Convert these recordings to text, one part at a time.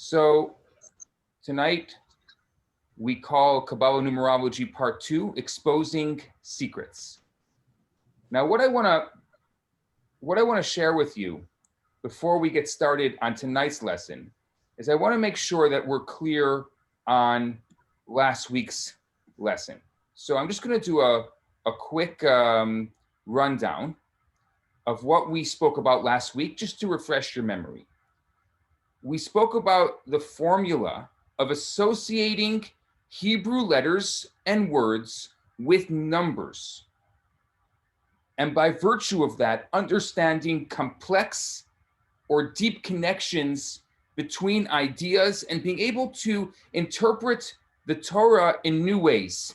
So tonight we call Kabbalah Numerology Part 2, Exposing Secrets. Now, what I want to share with you before we get started on tonight's lesson is I want to make sure that we're clear on last week's lesson. So I'm just going to do a quick rundown of what we spoke about last week, just to refresh your memory. We spoke about the formula of associating Hebrew letters and words with numbers. And by virtue of that, understanding complex or deep connections between ideas and being able to interpret the Torah in new ways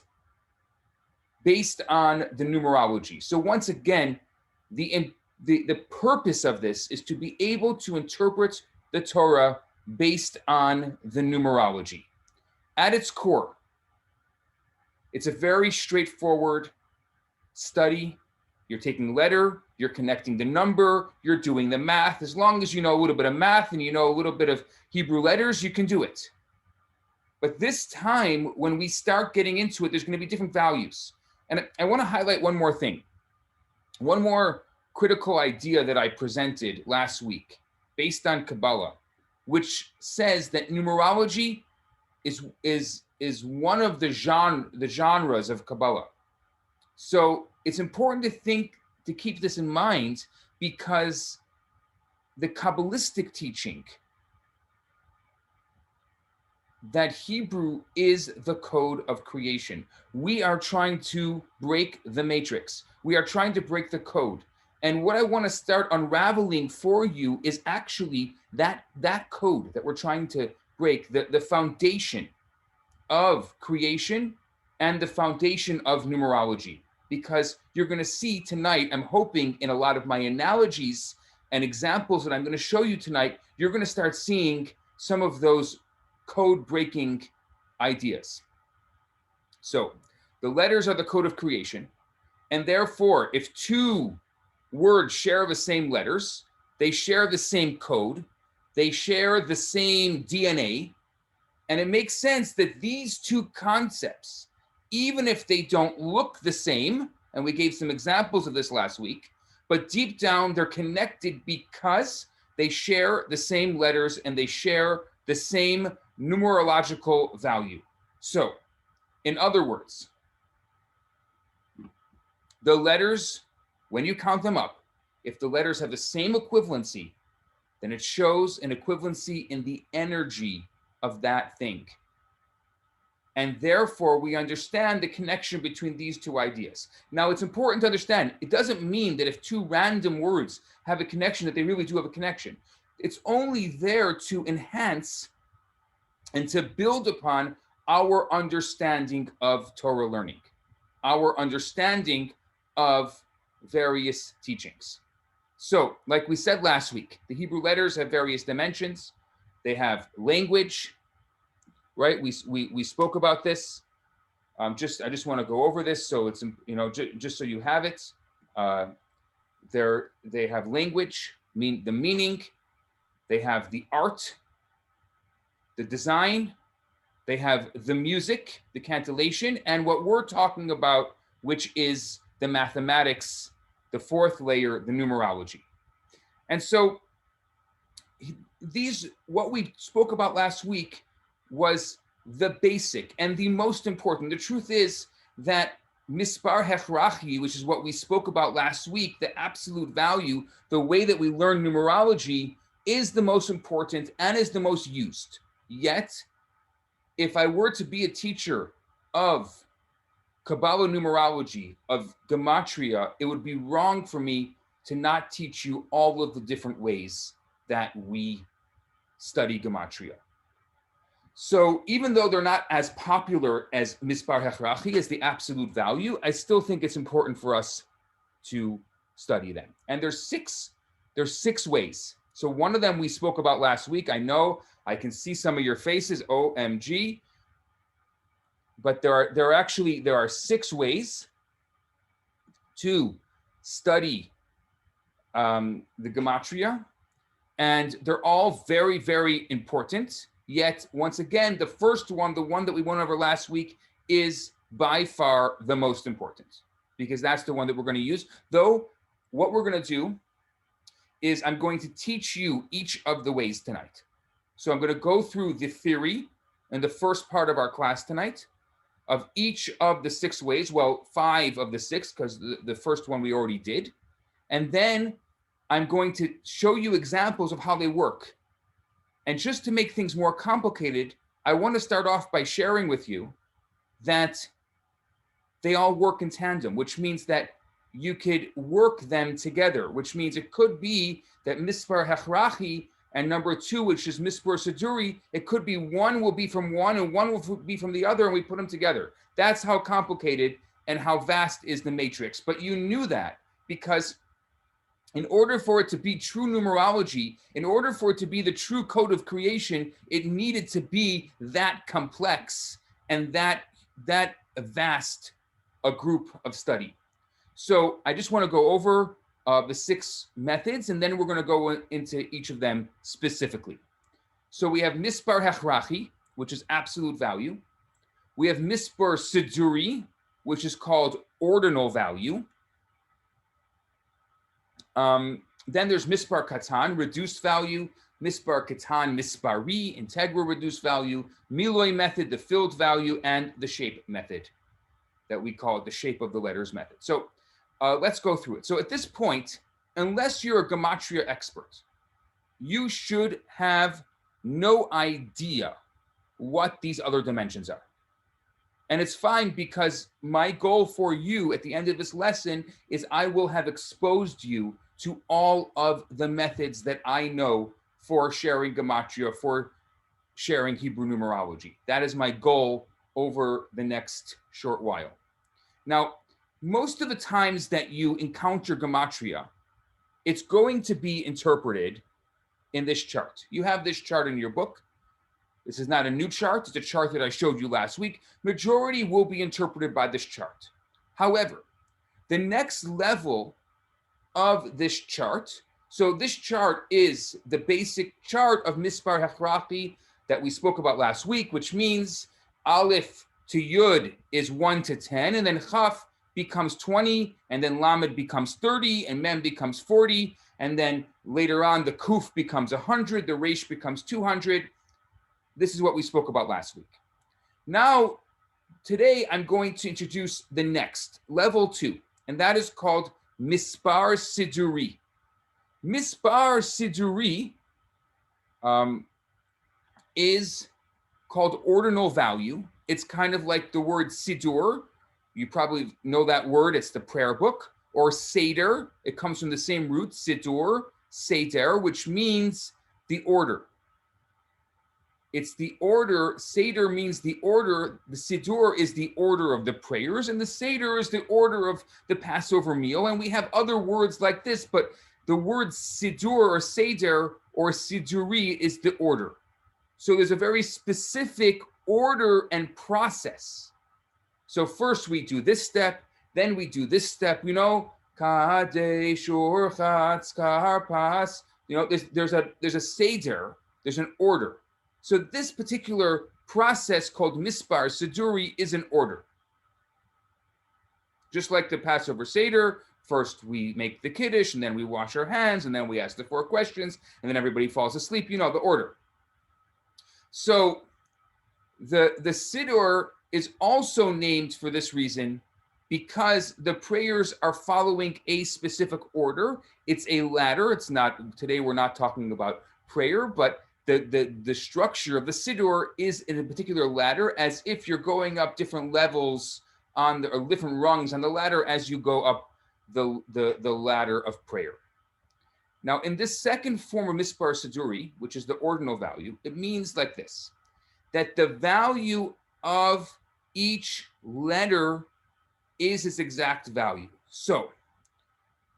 based on the numerology. So once again, the purpose of this is to be able to interpret the Torah based on the numerology. At its core, it's a very straightforward study. You're taking letter, you're connecting the number, you're doing the math. As long as you know a little bit of math and you know a little bit of Hebrew letters, you can do it. But this time, when we start getting into it, there's going to be different values. And I want to highlight one more thing. One more critical idea that I presented last week based on Kabbalah, which says that numerology is one of the genres of Kabbalah. So it's important to keep this in mind, because the Kabbalistic teaching that Hebrew is the code of creation. We are trying to break the matrix. We are trying to break the code. And what I want to start unraveling for you is actually that code that we're trying to break, the foundation of creation and the foundation of numerology. Because you're going to see tonight, I'm hoping in a lot of my analogies and examples that I'm going to show you tonight, you're going to start seeing some of those code breaking ideas. So the letters are the code of creation. And therefore, if two words share the same letters, they share the same code, they share the same DNA, and it makes sense that these two concepts, even if they don't look the same, and we gave some examples of this last week, but deep down they're connected because they share the same letters and they share the same numerological value. So, in other words, the letters, when you count them up, if the letters have the same equivalency, then it shows an equivalency in the energy of that thing. And therefore, we understand the connection between these two ideas. Now, it's important to understand, it doesn't mean that if two random words have a connection, that they really do have a connection. It's only there to enhance and to build upon our understanding of Torah learning, our understanding of various teachings. So, like we said last week, the Hebrew letters have various dimensions. They have language, right? We spoke about this. I just want to go over this so it's, just so you have it. They have language, the meaning. They have the art, the design. They have the music, the cantillation, and what we're talking about, which is the mathematics, the fourth layer, the numerology. And so what we spoke about last week was the basic and the most important. The truth is that mispar hechrachi, which is what we spoke about last week, the absolute value, the way that we learn numerology, is the most important and is the most used. Yet, if I were to be a teacher of Kabbalah numerology, of Gematria, it would be wrong for me to not teach you all of the different ways that we study Gematria. So even though they're not as popular as mispar hechrachi, as the absolute value, I still think it's important for us to study them. And there's six ways. So one of them we spoke about last week. I know I can see some of your faces, OMG. But there are 6 ways to study the Gematria, and they're all very, very important. Yet, once again, the first one, the one that we went over last week, is by far the most important because that's the one that we're going to use. Though, what we're going to do is I'm going to teach you each of the ways tonight. So I'm going to go through the theory in the first part of our class tonight of each of the 6 ways. Well, 5 of the 6, because the first one we already did. And then I'm going to show you examples of how they work. And just to make things more complicated, I want to start off by sharing with you that they all work in tandem, which means that you could work them together, which means it could be that mispar hechrachi and number 2, which is mispar siduri, it could be one will be from one and one will be from the other, and we put them together. That's how complicated and how vast is the matrix. But you knew that because in order for it to be true numerology, in order for it to be the true code of creation, it needed to be that complex and that vast a group of study. So I just want to go over the 6 methods, and then we're going to go into each of them specifically. So we have mispar hechrachi, which is absolute value. We have mispar siduri, which is called ordinal value. Then there's mispar katan, reduced value, mispar katan, mispari, integral reduced value, miloy method, the filled value, and the shape method that we call it the shape of the letters method. So let's go through it. So at this point, unless you're a Gematria expert, you should have no idea what these other dimensions are. And it's fine because my goal for you at the end of this lesson is I will have exposed you to all of the methods that I know for sharing Gematria, for sharing Hebrew numerology. That is my goal over the next short while. Now, most of the times that you encounter Gematria, it's going to be interpreted in this chart. You have this chart in your book. This is not a new chart. It's a chart that I showed you last week. Majority will be interpreted by this chart. However, the next level of this chart, so this chart is the basic chart of mispar hechrachi that we spoke about last week, which means Aleph to Yud is 1 to 10, and then Chaf becomes 20, and then Lamed becomes 30, and Mem becomes 40, and then later on the Kuf becomes 100, the Resh becomes 200. This is what we spoke about last week. Now, today I'm going to introduce the next, level 2, and that is called Mispar Siduri. Mispar Siduri is called ordinal value. It's kind of like the word Sidur. You probably know that word. It's the prayer book. Or Seder. It comes from the same root, Sidur, Seder, which means the order. It's the order. Seder means the order. The Sidur is the order of the prayers, and the Seder is the order of the Passover meal. And we have other words like this, but the word Sidur or Seder or Siduri is the order. So there's a very specific order and process. So first we do this step, then we do this step. You know, Kadesh Urchatz Karpas. You know, there's a Seder, there's an order. So this particular process called Mispar Siduri is an order. Just like the Passover Seder, first we make the Kiddush, and then we wash our hands, and then we ask the 4 questions, and then everybody falls asleep. You know the order. So the Siddur is also named for this reason because the prayers are following a specific order. It's a ladder. It's not, today we're not talking about prayer, but the structure of the Siddur is in a particular ladder, as if you're going up different levels on the, or different rungs on the ladder as you go up the ladder of prayer. Now, in this second form of Mispar Siduri, which is the ordinal value, it means like this, that the value of each letter is its exact value. So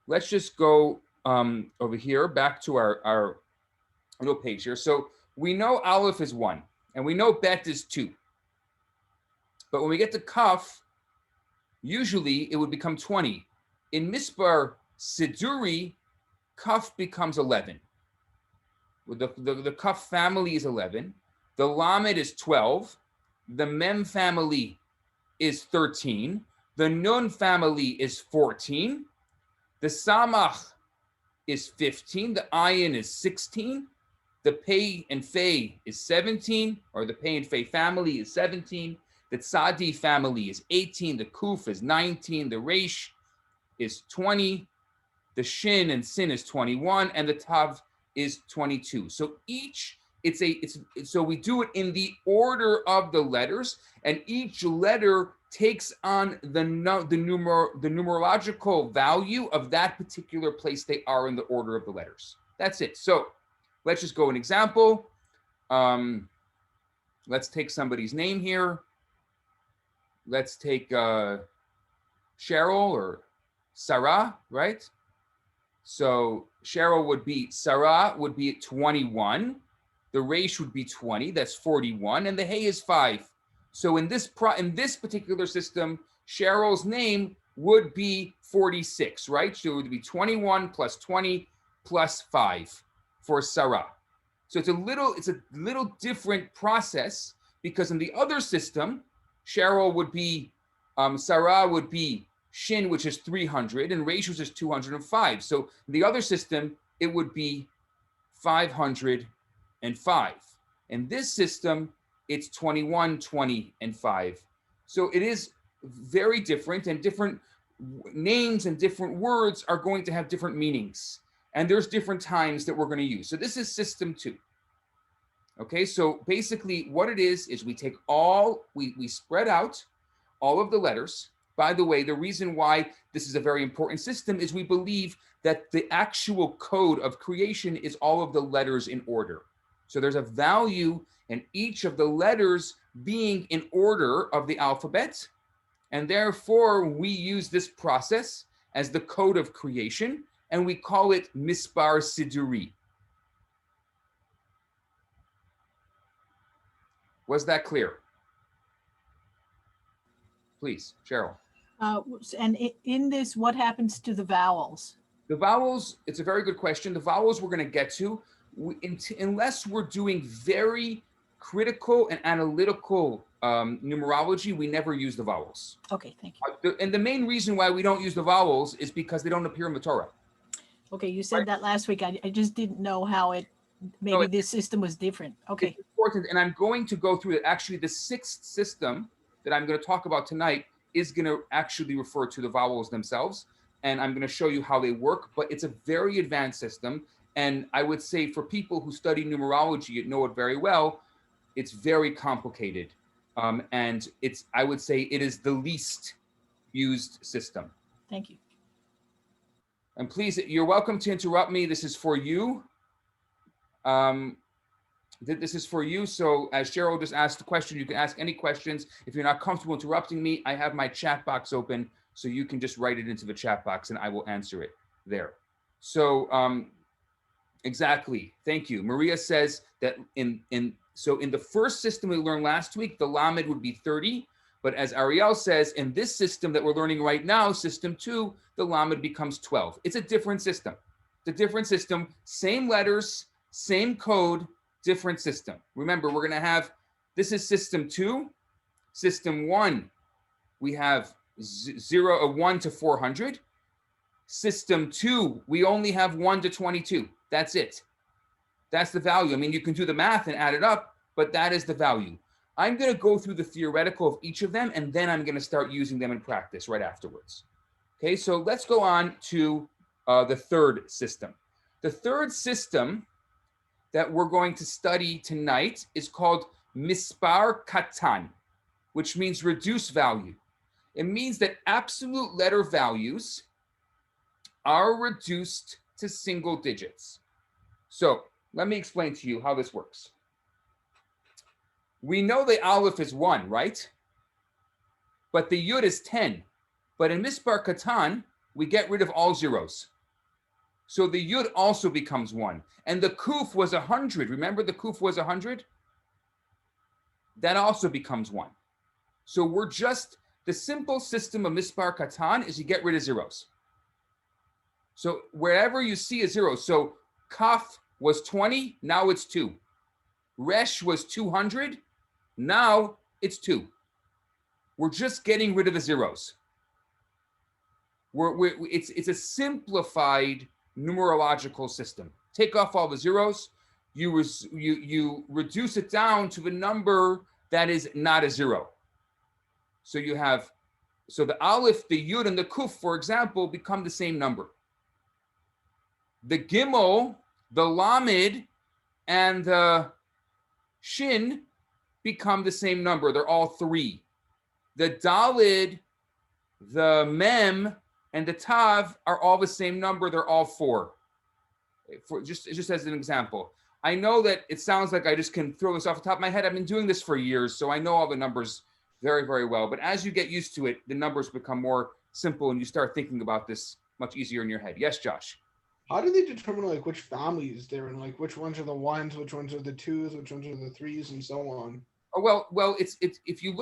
let's just go over here, back to our little page here. So we know Aleph is 1, and we know Bet is 2. But when we get to Kaf, usually it would become 20. In Mispar Siduri, Kaf becomes 11. The Kaf family is 11. The Lamed is 12. The Mem family is 13. The Nun family is 14. The Samach is 15. The Ayin is 16. The Pei and Fei is 17, or the Pei and Fei family is 17. The Tzadi family is 18. The Kuf is 19. the Reish is 20. The Shin and Sin is 21, and the Tav is 22. So so we do it in the order of the letters, and each letter takes on the numerological value of that particular place they are in the order of the letters. That's it. So let's just go an example. Let's take somebody's name here. Let's take Cheryl or Sarah, right? So Cheryl would be, Sarah would be at 21. The Reish would be 20, that's 41, and the Hey is 5. So in this particular system, Cheryl's name would be 46, right? So it would be 21 plus 20 plus 5 for Sarah. So it's a little different process, because in the other system, Cheryl would be, Sarah would be Shin, which is 300, and Reish, which is 205. So in the other system, it would be 505. In this system, it's 21, 20, and 5. So it is very different, and different names and different words are going to have different meanings. And there's different times that we're going to use. So this is system 2. Okay, so basically what it is we take we spread out all of the letters. By the way, the reason why this is a very important system is we believe that the actual code of creation is all of the letters in order. So there's a value in each of the letters being in order of the alphabet. And therefore, we use this process as the code of creation, and we call it Mispar Siduri. Was that clear? Please, Cheryl. And in this, what happens to the vowels? The vowels, it's a very good question. The vowels we're going to get to, unless we're doing very critical and analytical numerology, we never use the vowels. Okay, thank you. And the main reason why we don't use the vowels is because they don't appear in the Torah. Okay, you said that last week. I just didn't know how this system was different. Okay. It's important, and I'm going to go through it. Actually, the 6th system that I'm going to talk about tonight is going to actually refer to the vowels themselves, and I'm going to show you how they work, but it's a very advanced system, and I would say for people who study numerology, you know it very well, it's very complicated, and I would say it is the least used system. Thank you. And please, you're welcome to interrupt me. This is for you. This is for you. So as Cheryl just asked the question, you can ask any questions. If you're not comfortable interrupting me, I have my chat box open, so you can just write it into the chat box and I will answer it there. So exactly, thank you. Maria says that in the first system we learned last week, the Lamed would be 30, but as Ariel says, in this system that we're learning right now, system 2, the Lamed becomes 12. It's a different system. It's a different system, same letters, same code, different system. Remember, we're going to have, this is system 2. System 1, we have 1 to 400. System 2, we only have 1 to 22. That's it. That's the value. I mean, you can do the math and add it up, but that is the value. I'm going to go through the theoretical of each of them, and then I'm going to start using them in practice right afterwards. Okay, so let's go on to the 3rd system. The 3rd system that we're going to study tonight is called Mispar Katan, which means reduced value. It means that absolute letter values are reduced to single digits. So let me explain to you how this works. We know the Aleph is 1, right? But the Yud is 10. But in Mispar Katan, we get rid of all zeros. So the Yud also becomes 1. And the Kuf was 100. Remember the Kuf was 100? That also becomes 1. So we're just, the simple system of Mispar Katan is you get rid of zeros. So wherever you see a 0, so Kaf was 20, now it's 2. Resh was 200. Now it's 2. We're just getting rid of the zeros. It's a simplified numerological system. Take off all the zeros. You reduce it down to the number that is not a zero. So you have, so the Aleph, the Yud, and the Kuf, for example, become the same number. The Gimel, the Lamed, and the Shin become the same number. They're all 3. The Dalid, the Mem, and the Tav are all the same number. They're all 4. Just as an example. I know that it sounds like I just can throw this off the top of my head. I've been doing this for years, so I know all the numbers very, very well. But as you get used to it, the numbers become more simple and you start thinking about this much easier in your head. Yes, Josh? How do they determine like which families they're in? Like which ones are the 1s, which ones are the 2s, which ones are the 3s, and so on? Oh, well, it's if you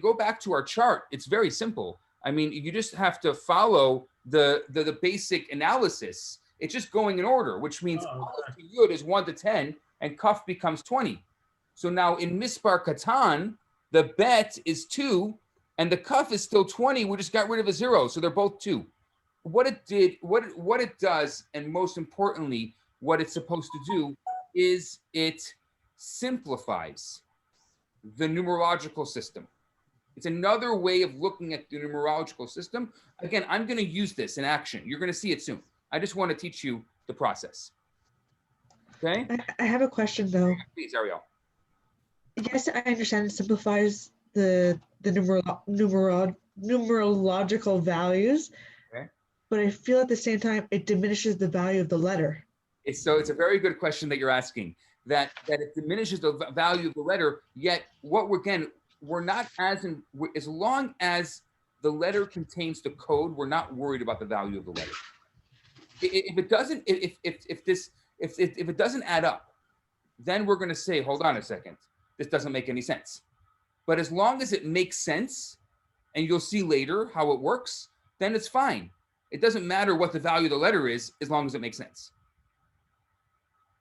go back to our chart, it's very simple. I mean, you just have to follow the basic analysis. It's just going in order, which means Yud is 1 to 10 and Kaf becomes 20. So now in Mispar Katan, the Bet is 2 and the Kaf is still 20. We just got rid of a 0. So they're both 2. What it does, and most importantly, what it's supposed to do is it simplifies the numerological system. It's another way of looking at the numerological system. Again, I'm going to use this in action. You're going to see it soon. I just want to teach you the process. Okay? I have a question though. Please, Ariel. Yes, I understand it simplifies the numerological values, Okay. But I feel at the same time it diminishes the value of the letter. It's a very good question that you're asking. That it diminishes the value of the letter. Yet, we're not as long as the letter contains the code, we're not worried about the value of the letter. If it doesn't, if it doesn't add up, then we're going to say, hold on a second, this doesn't make any sense. But as long as it makes sense, and you'll see later how it works, then it's fine. It doesn't matter what the value of the letter is, as long as it makes sense.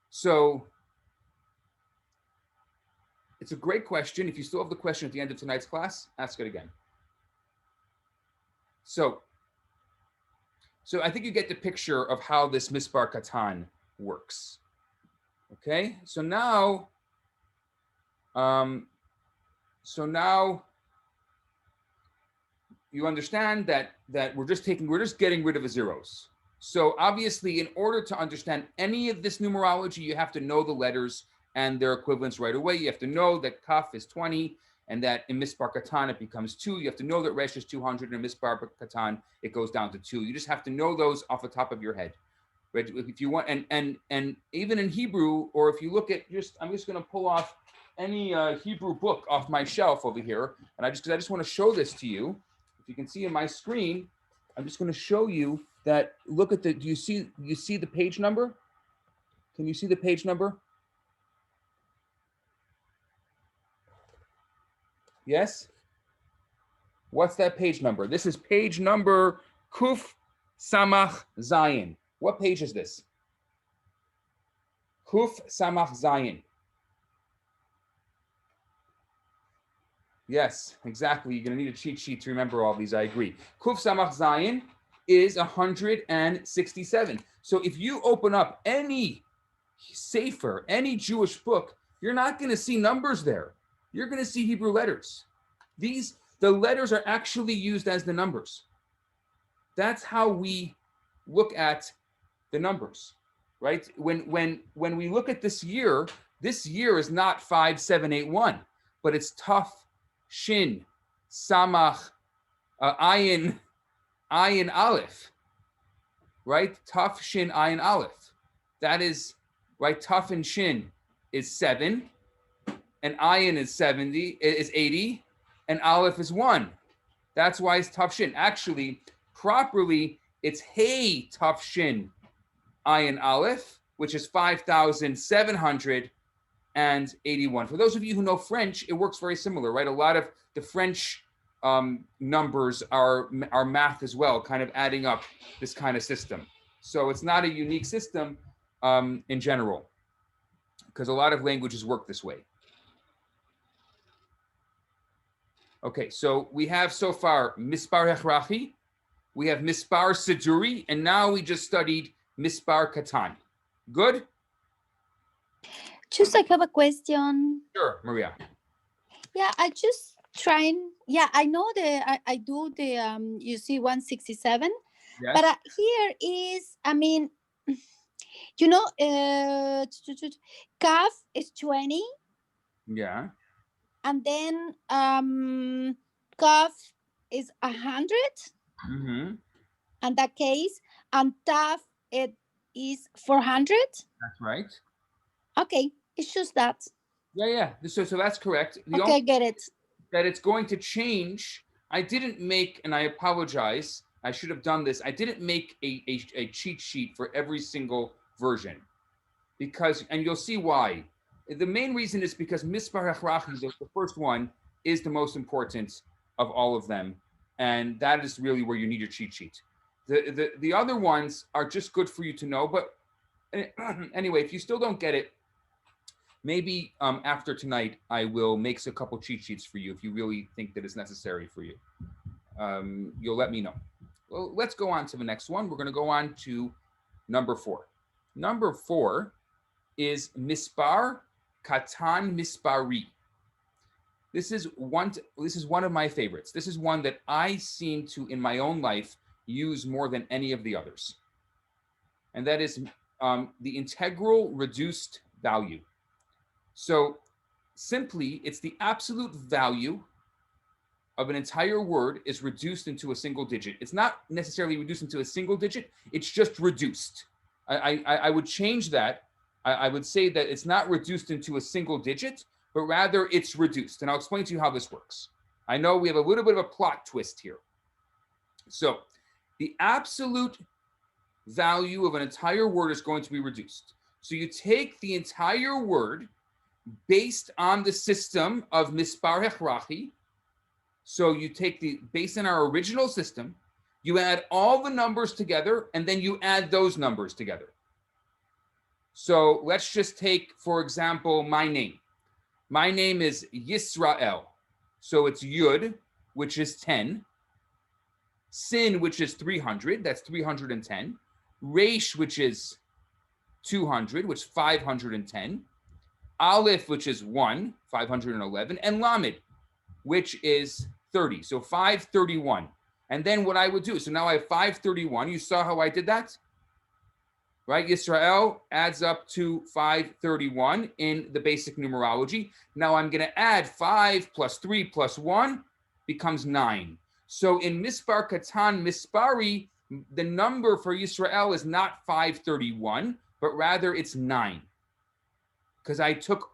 So it's a great question. If you still have the question at the end of tonight's class, ask it again. So I think you get the picture of how this Mispar Katan works. Okay, so now you understand that we're just getting rid of the zeros. So obviously, in order to understand any of this numerology, you have to know the letters and their equivalents right away. You have to know that Kaf is 20, and that in Mispar Katan it becomes 2. You have to know that Resh is 200, and in Mispar Katan it goes down to 2. You just have to know those off the top of your head. Right? If you want, and even in Hebrew, or if you look at I'm just going to pull off any Hebrew book off my shelf over here, and I just want to show this to you. If you can see in my screen, I'm just going to show you that. Look at do you see the page number? Can you see the page number? Yes? What's that page number? This is page number Kuf Samach Zayin. What page is this? Kuf Samach Zayin. Yes, exactly. You're going to need a cheat sheet to remember all these. I agree. Kuf Samach Zayin is 167. So if you open up any sefer, any Jewish book, you're not going to see numbers there. You're going to see Hebrew letters. The letters are actually used as the numbers. That's how we look at the numbers, right? When we look at this year is not 5781, but it's Taf, Shin, Samach, Ayin, Aleph, right? Taf, Shin, Ayin, Aleph. That is, right? Taf and Shin is 7. And Ayin is 80, and Aleph is 1. That's why it's Taf Shin. Actually, properly, it's Hey Taf Shin Ayin Aleph, which is 5,781. For those of you who know French, it works very similar, right? A lot of the French numbers are math as well, kind of adding up this kind of system. So it's not a unique system in general. because a lot of languages work this way. Okay, so we have so far Mispar Hechrachi, we have Mispar Siduri, and now we just studied Mispar Katan. Good? Just I have a question. Sure, Maria. Yeah, I just trying. Yeah, I know I do the you see 167, Yes. but here is you know calf is 20, Yeah. and then calf is 100, Mm-hmm. and that case, and taf it is 400. That's right. Okay, it's just that. Yeah. So that's correct. The Okay, I get it. that it's going to change. I didn't make, and I apologize, I should have done this. I didn't make a cheat sheet for every single version because, and you'll see why. The main reason is because Mispar Hechrachi, the first one, is the most important of all of them. And that is really where you need your cheat sheet. The other ones are just good for you to know. But anyway, if you still don't get it, maybe after tonight, I will make a couple cheat sheets for you if you really think that it's necessary for you. You'll let me know. Well, let's go on to the next one. We're going to go on to number 4. Number 4 is Mispar Katan Mispari. This is one of my favorites. This is one that I seem to, in my own life, use more than any of the others. And that is the integral reduced value. So simply, it's the absolute value of an entire word is reduced into a single digit. It's not necessarily reduced into a single digit. It's just reduced. I would change that. I would say that it's not reduced into a single digit, but rather it's reduced. And I'll explain to you how this works. I know we have a little bit of a plot twist here. So the absolute value of an entire word is going to be reduced. So you take the entire word based on the system of Mispar Hechrachi. So you take based on our original system, you add all the numbers together, and then you add those numbers together. So let's just take, for example, my name. My name is Yisrael. So it's Yud, which is 10. Sin, which is 300. That's 310. Resh, which is 200, which is 510. Aleph, which is 1, 511. And Lamed, which is 30. So 531. And then what I would do, so now I have 531. You saw how I did that? Right? Yisrael adds up to 531 in the basic numerology. Now I'm going to add 5 plus 3 plus 1 becomes 9. So in Mispar Katan Mispari, the number for Yisrael is not 531, but rather it's 9. Because I took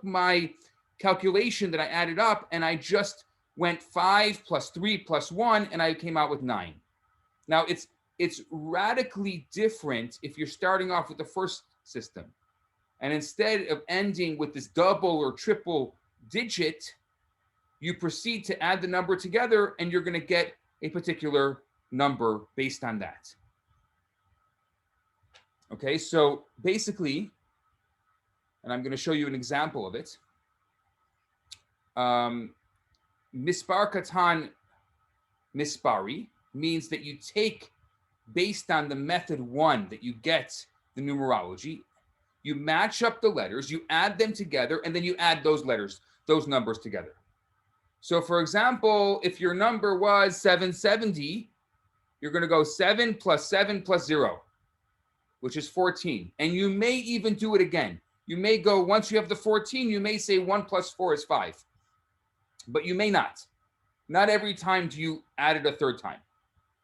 my calculation that I added up and I just went 5 plus 3 plus 1 and I came out with 9. Now it's radically different if you're starting off with the first system. And instead of ending with this double or triple digit, you proceed to add the number together and you're going to get a particular number based on that. Okay, so basically, and I'm going to show you an example of it. Mispar Katan Mispari means that you take, based on the method 1 that you get the numerology, you match up the letters, you add them together, and then you add those numbers together. So for example, if your number was 770, you're going to go 7 plus 0, which is 14. And you may even do it again. You may go, once you have the 14, you may say 1 plus 4 is 5. But you may not. Not every time do you add it a third time.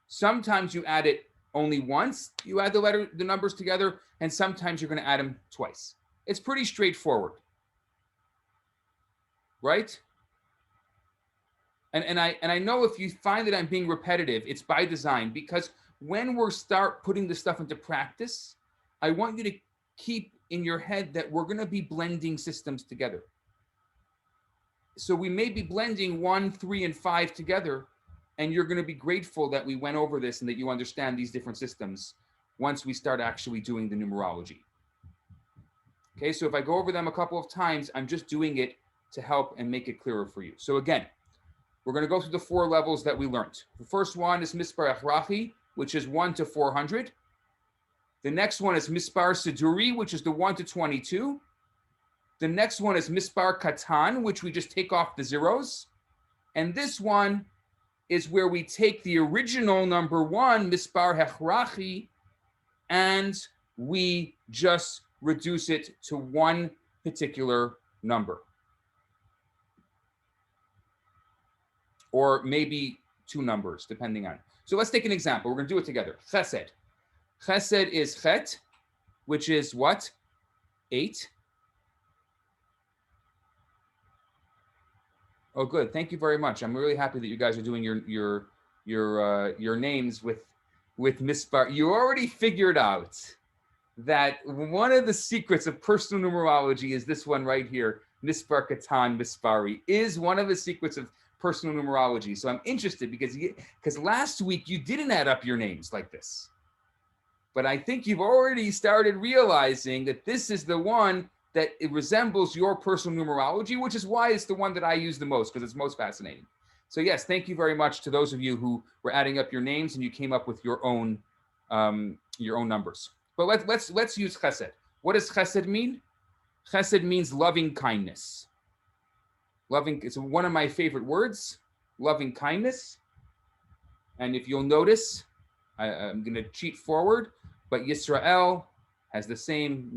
Sometimes you add it only once, you add the numbers together, and sometimes you're going to add them twice. It's pretty straightforward. Right? And I know if you find that I'm being repetitive, it's by design, because when we start putting this stuff into practice, I want you to keep in your head that we're going to be blending systems together. So we may be blending 1, 3, and 5 together, and you're going to be grateful that we went over this and that you understand these different systems once we start actually doing the numerology. Okay, so if I go over them a couple of times, I'm just doing it to help and make it clearer for you. So again, we're going to go through the 4 levels that we learned. The first one is Mispar Achrachi, which is 1 to 400. The next one is Mispar Siduri, which is the 1 to 22. The next one is Mispar Katan, which we just take off the zeros. And this one is where we take the original number 1, Mispar Hechrachi, and we just reduce it to one particular number. Or maybe 2 numbers, depending on. So let's take an example. We're going to do it together. Chesed. Chesed is chet, which is what? 8. Oh, good. Thank you very much. I'm really happy that you guys are doing your names with Mispar. You already figured out that one of the secrets of personal numerology is this one right here, Mispar Katan Mispari, is one of the secrets of personal numerology. So I'm interested because last week you didn't add up your names like this. But I think you've already started realizing that this is the one that it resembles your personal numerology, which is why it's the one that I use the most, because it's most fascinating. So yes, thank you very much to those of you who were adding up your names and you came up with your own numbers. But let's use chesed. What does chesed mean? Chesed means loving kindness. Loving, it's one of my favorite words, loving kindness. And if you'll notice, I'm going to cheat forward, but Yisrael has the same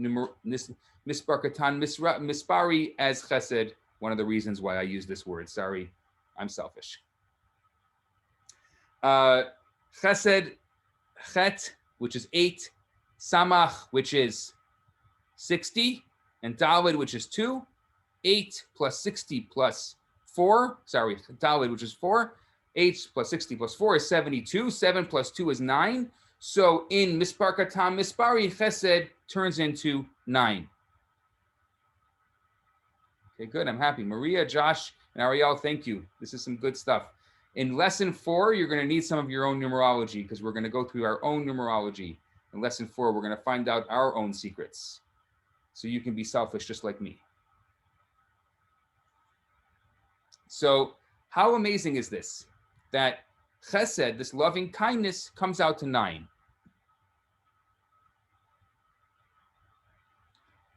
Mispar Katan Mispari as chesed. One of the reasons why I use this word. Sorry, I'm selfish. Chesed, chet, which is 8, samach, which is 60, and daled, which is 2. 8 plus 60 plus 4, sorry, daled, which is 4. 8 plus 60 plus 4 is 72. 7 plus 2 is 9. So in Mispar Katan Mispari, chesed turns into 9. Okay, good. I'm happy. Maria, Josh, and Ariel, thank you. This is some good stuff. In lesson 4, you're going to need some of your own numerology because we're going to go through our own numerology. In lesson 4, we're going to find out our own secrets. So you can be selfish just like me. So how amazing is this? That chesed, this loving kindness, comes out to 9.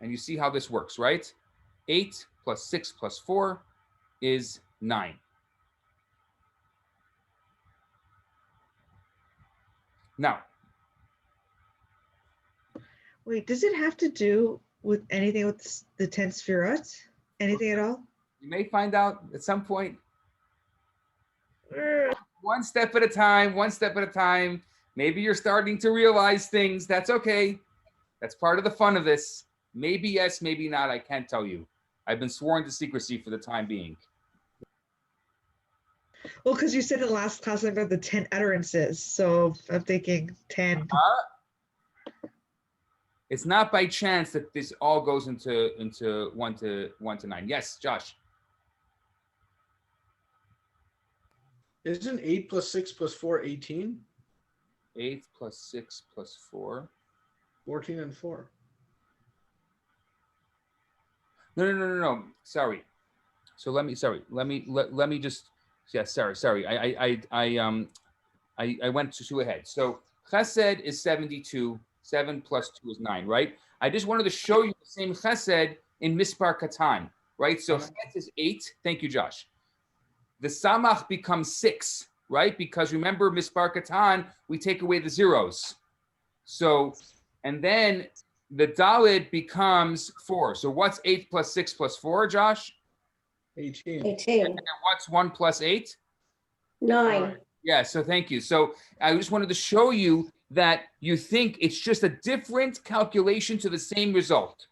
And you see how this works, right? 8 plus 6 plus 4 is 9. Now, Wait, does it have to do with anything with the 10 Sfirot? Anything at all? you may find out at some point. One step at a time, one step at a time. Maybe you're starting to realize things. That's okay. That's part of the fun of this. Maybe yes, maybe not. I can't tell you. I've been sworn to secrecy for the time being. Well, because you said in last class about the 10 utterances. So I'm thinking 10. It's not by chance that this all goes into 1 to 9. Yes, Josh. Isn't 8 plus 6 plus 4 18? 8 plus 6 plus 4. 14 and 4. No. Sorry. So let me just. Yeah, sorry. I went too ahead. So chesed is 72. 7 plus 2 is 9, right? I just wanted to show you the same chesed in Mispar Katan, right? So chet is 8. Thank you, Josh. The samach becomes 6, right? Because remember, Mispar Katan, we take away the zeros. So, and then the daled becomes 4. So what's 8 plus 6 plus 4, Josh? 18. 18. And what's 1 plus 8? 9. Yeah, so thank you. So I just wanted to show you that you think it's just a different calculation to the same result.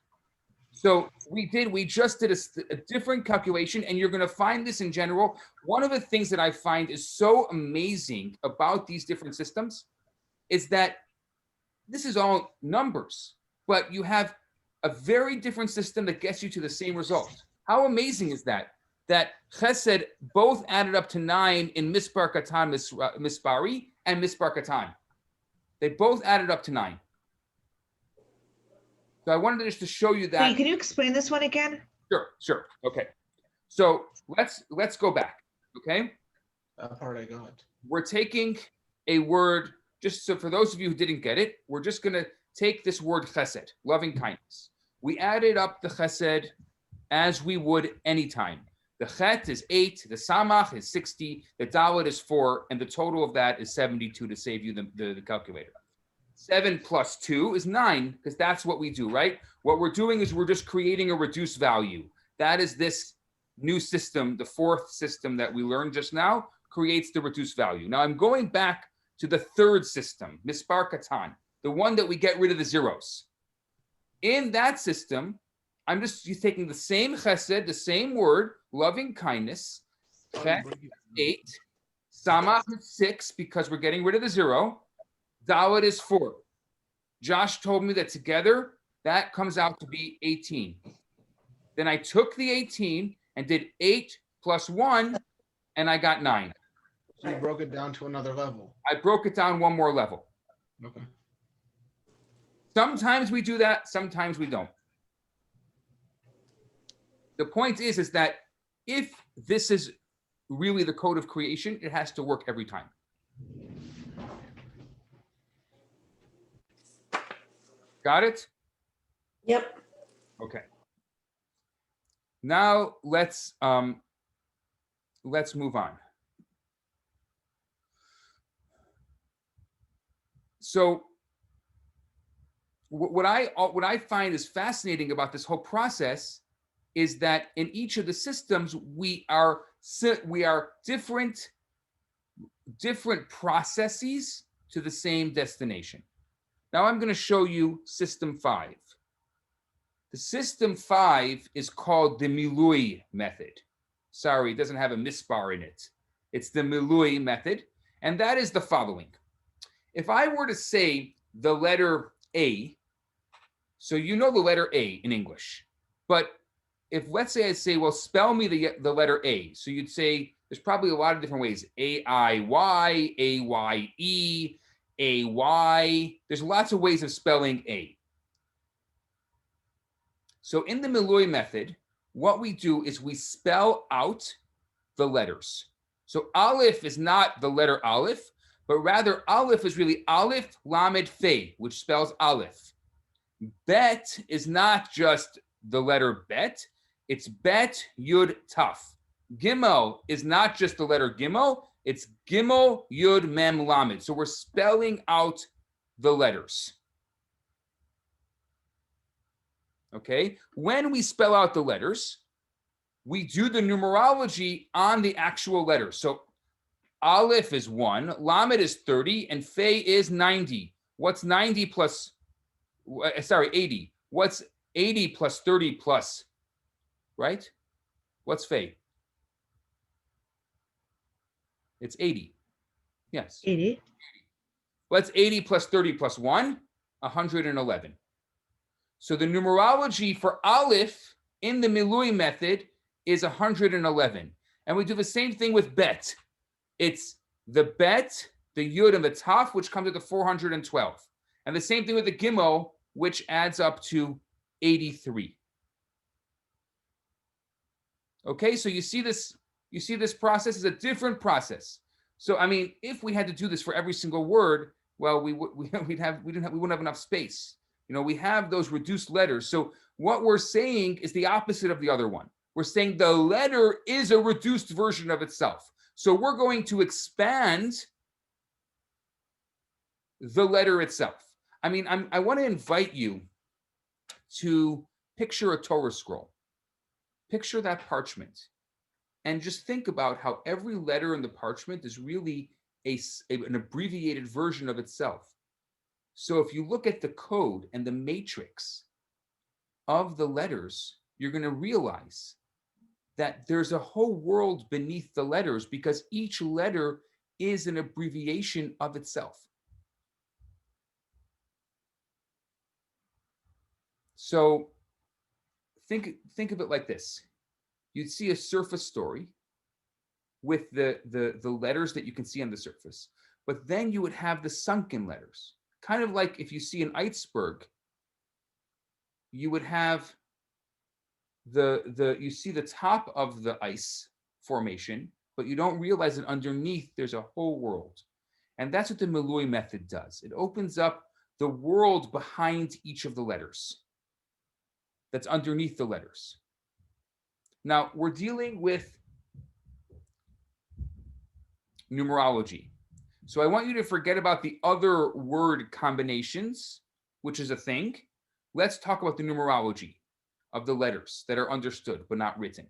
So we just did a different calculation, and you're going to find this in general. One of the things that I find is so amazing about these different systems is that this is all numbers, but you have a very different system that gets you to the same result. How amazing is that? That chesed both added up to 9 in Mispar Katan Mispari and Mispar Katan. They both added up to 9. So I wanted just to show you that. Wait, can you explain this one again? Sure. Okay. So let's go back. Okay. That part I got. We're taking a word, just so for those of you who didn't get it, we're just going to take this word chesed, loving kindness. We added up the chesed as we would anytime. The chet is 8, the samach is 60, the dalet is 4, and the total of that is 72 to save you the calculator. 7 plus 2 is 9, because that's what we do, right? What we're doing is we're just creating a reduced value. That is this new system, the fourth system that we learned just now, creates the reduced value. Now I'm going back to the third system, mispar katan, the one that we get rid of the zeros. In that system, I'm just taking the same chesed, the same word, loving kindness, chet, 8, samach is 6, because we're getting rid of the 0, dalet is 4. Josh told me that together, that comes out to be 18. Then I took the 18 and did 8 plus 1, and I got 9. So you broke it down to another level. I broke it down one more level. Okay. Sometimes we do that, sometimes we don't. The point is that if this is really the code of creation, it has to work every time. Got it? Yep. Okay. Now let's move on. So what I find is fascinating about this whole process is that in each of the systems we are different processes to the same destination. Now I'm going to show you system 5. The system 5 is called the miloy method. Sorry, it doesn't have a misbar in it. It's the miloy method, and that is the following. If I were to say the letter A, so you know the letter A in English, but if let's say I say, well, spell me the letter A. So you'd say there's probably a lot of different ways. A-I-Y, A-Y-E, A-Y. There's lots of ways of spelling A. So in the miloy method, what we do is we spell out the letters. So Aleph is not the letter Aleph, but rather Aleph is really Aleph Lamed Fe, which spells Aleph. Bet is not just the letter Bet, it's Bet Yud Taf. Gimel is not just the letter Gimel, it's Gimel Yud Mem Lamed. So we're spelling out the letters. Okay, when we spell out the letters, we do the numerology on the actual letters. So Aleph is 1, Lamed is 30, and Fe is 90. What's 90 plus, 80. What's 80 plus 30 plus, right? What's Fe? It's 80. Yes. 80. What's 80 plus 30 plus 1? 111. So the numerology for Aleph in the miloy method is 111. And we do the same thing with Bet. It's the Bet, the Yud, and the Taf, which comes to 412. And the same thing with the Gimel, which adds up to 83. Okay, so you see this process is a different process. So I mean, if we had to do this for every single word, well, we wouldn't have enough space. You know, we have those reduced letters. So what we're saying is the opposite of the other one. We're saying the letter is a reduced version of itself. So we're going to expand the letter itself. I mean, I want to invite you to picture a Torah scroll. Picture that parchment. And just think about how every letter in the parchment is really an abbreviated version of itself. So if you look at the code and the matrix of the letters, you're going to realize that there's a whole world beneath the letters because each letter is an abbreviation of itself. So think of it like this. You'd see a surface story with the letters that you can see on the surface, but then you would have the sunken letters. Kind of like if you see an iceberg you would have you see the top of the ice formation, but you don't realize that underneath there's a whole world. And that's what the miloy method does. It opens up the world behind each of the letters that's underneath the letters. Now, we're dealing with numerology. So I want you to forget about the other word combinations, which is a thing. Let's talk about the numerology of the letters that are understood but not written.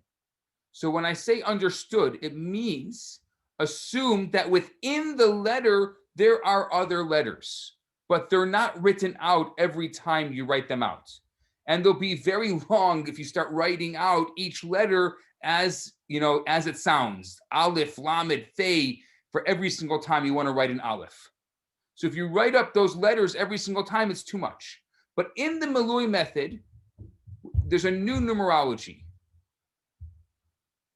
So when I say understood, it means assume that within the letter, there are other letters, but they're not written out every time you write them out. And they'll be very long if you start writing out each letter as, as it sounds. Aleph, Lamed, Thay, for every single time you want to write an Aleph. So if you write up those letters every single time, it's too much. But in the miloy method, there's a new numerology.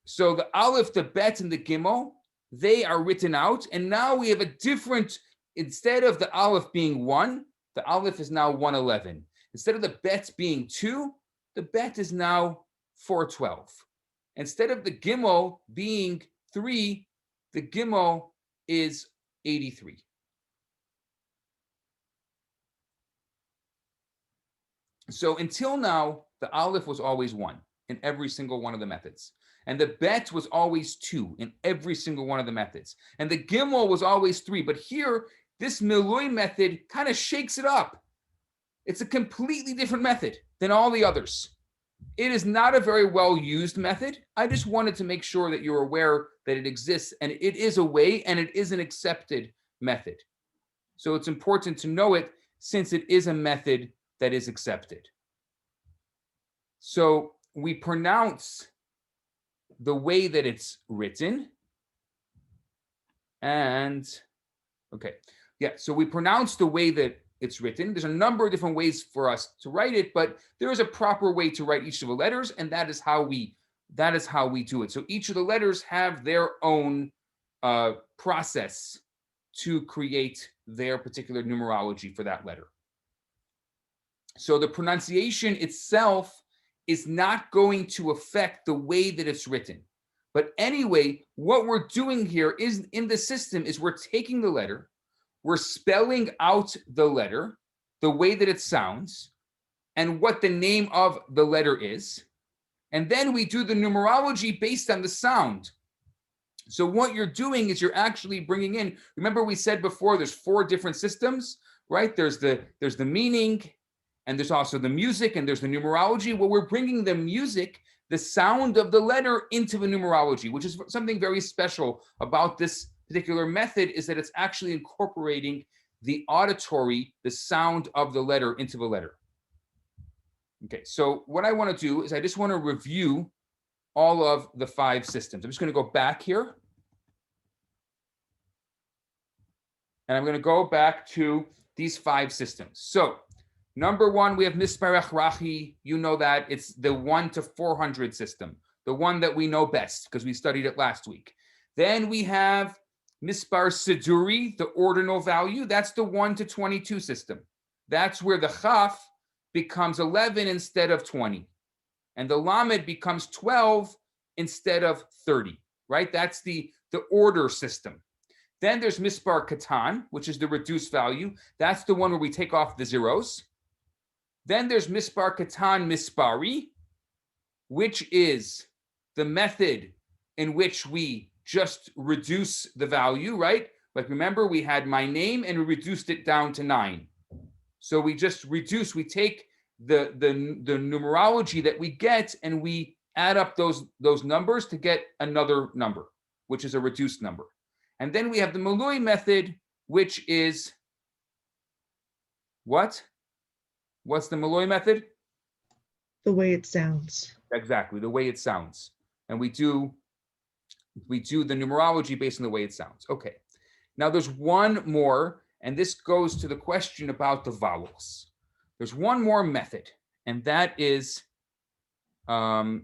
So the Aleph, the Bet, and the Gimel, they are written out. And now we have a different, instead of the Aleph being 1, the Aleph is now 111. Instead of the Bet being 2, the Bet is now 412. Instead of the Gimel being 3, the Gimel is 83. So until now, the Aleph was always 1 in every single one of the methods. And the Bet was always 2 in every single one of the methods. And the Gimel was always 3. But here, this miloy method kind of shakes it up. It's a completely different method than all the others. It is not a very well used method. I just wanted to make sure that you're aware that it exists, and it is a way, and it is an accepted method. So it's important to know it since it is a method that is accepted. So we pronounce the way that it's written. And okay, yeah, so we pronounce the way that it's written. There's a number of different ways for us to write it, but there is a proper way to write each of the letters, and that is how we do it. So each of the letters have their own process to create their particular numerology for that letter. So the pronunciation itself is not going to affect the way that it's written. But anyway, what we're doing here is in the system is we're taking the letter, we're spelling out the letter, the way that it sounds, and what the name of the letter is. And then we do the numerology based on the sound. So what you're doing is you're actually bringing in, remember we said before, there's 4 different systems, right? There's the meaning, and there's also the music, and there's the numerology. Well, we're bringing the music, the sound of the letter, into the numerology, which is something very special about this particular method, is that it's actually incorporating the auditory, the sound of the letter into the letter. Okay, so what I want to do is I just want to review all of the 5 systems. I'm just going to go back here. And I'm going to go back to these 5 systems. So number 1, we have Mispar Rachi. You know that. It's the 1 to 400 system, the one that we know best because we studied it last week. Then we have Mispar Siduri, the ordinal value. That's the 1 to 22 system. That's where the Chaf becomes 11 instead of 20. And the Lamed becomes 12 instead of 30, right? That's the order system. Then there's Mispar Katan, which is the reduced value. That's the one where we take off the zeros. Then there's Mispar Katan Mispari, which is the method in which we just reduce the value, right? Like remember, we had my name and we reduced it down to 9. So we just reduce, we take the numerology that we get and we add up those numbers to get another number, which is a reduced number. And then we have the miloy method, which is what? What's the miloy method? The way it sounds. Exactly, the way it sounds. And we do the numerology based on the way it sounds. Okay. Now there's one more, and this goes to the question about the vowels. There's one more method, and that is the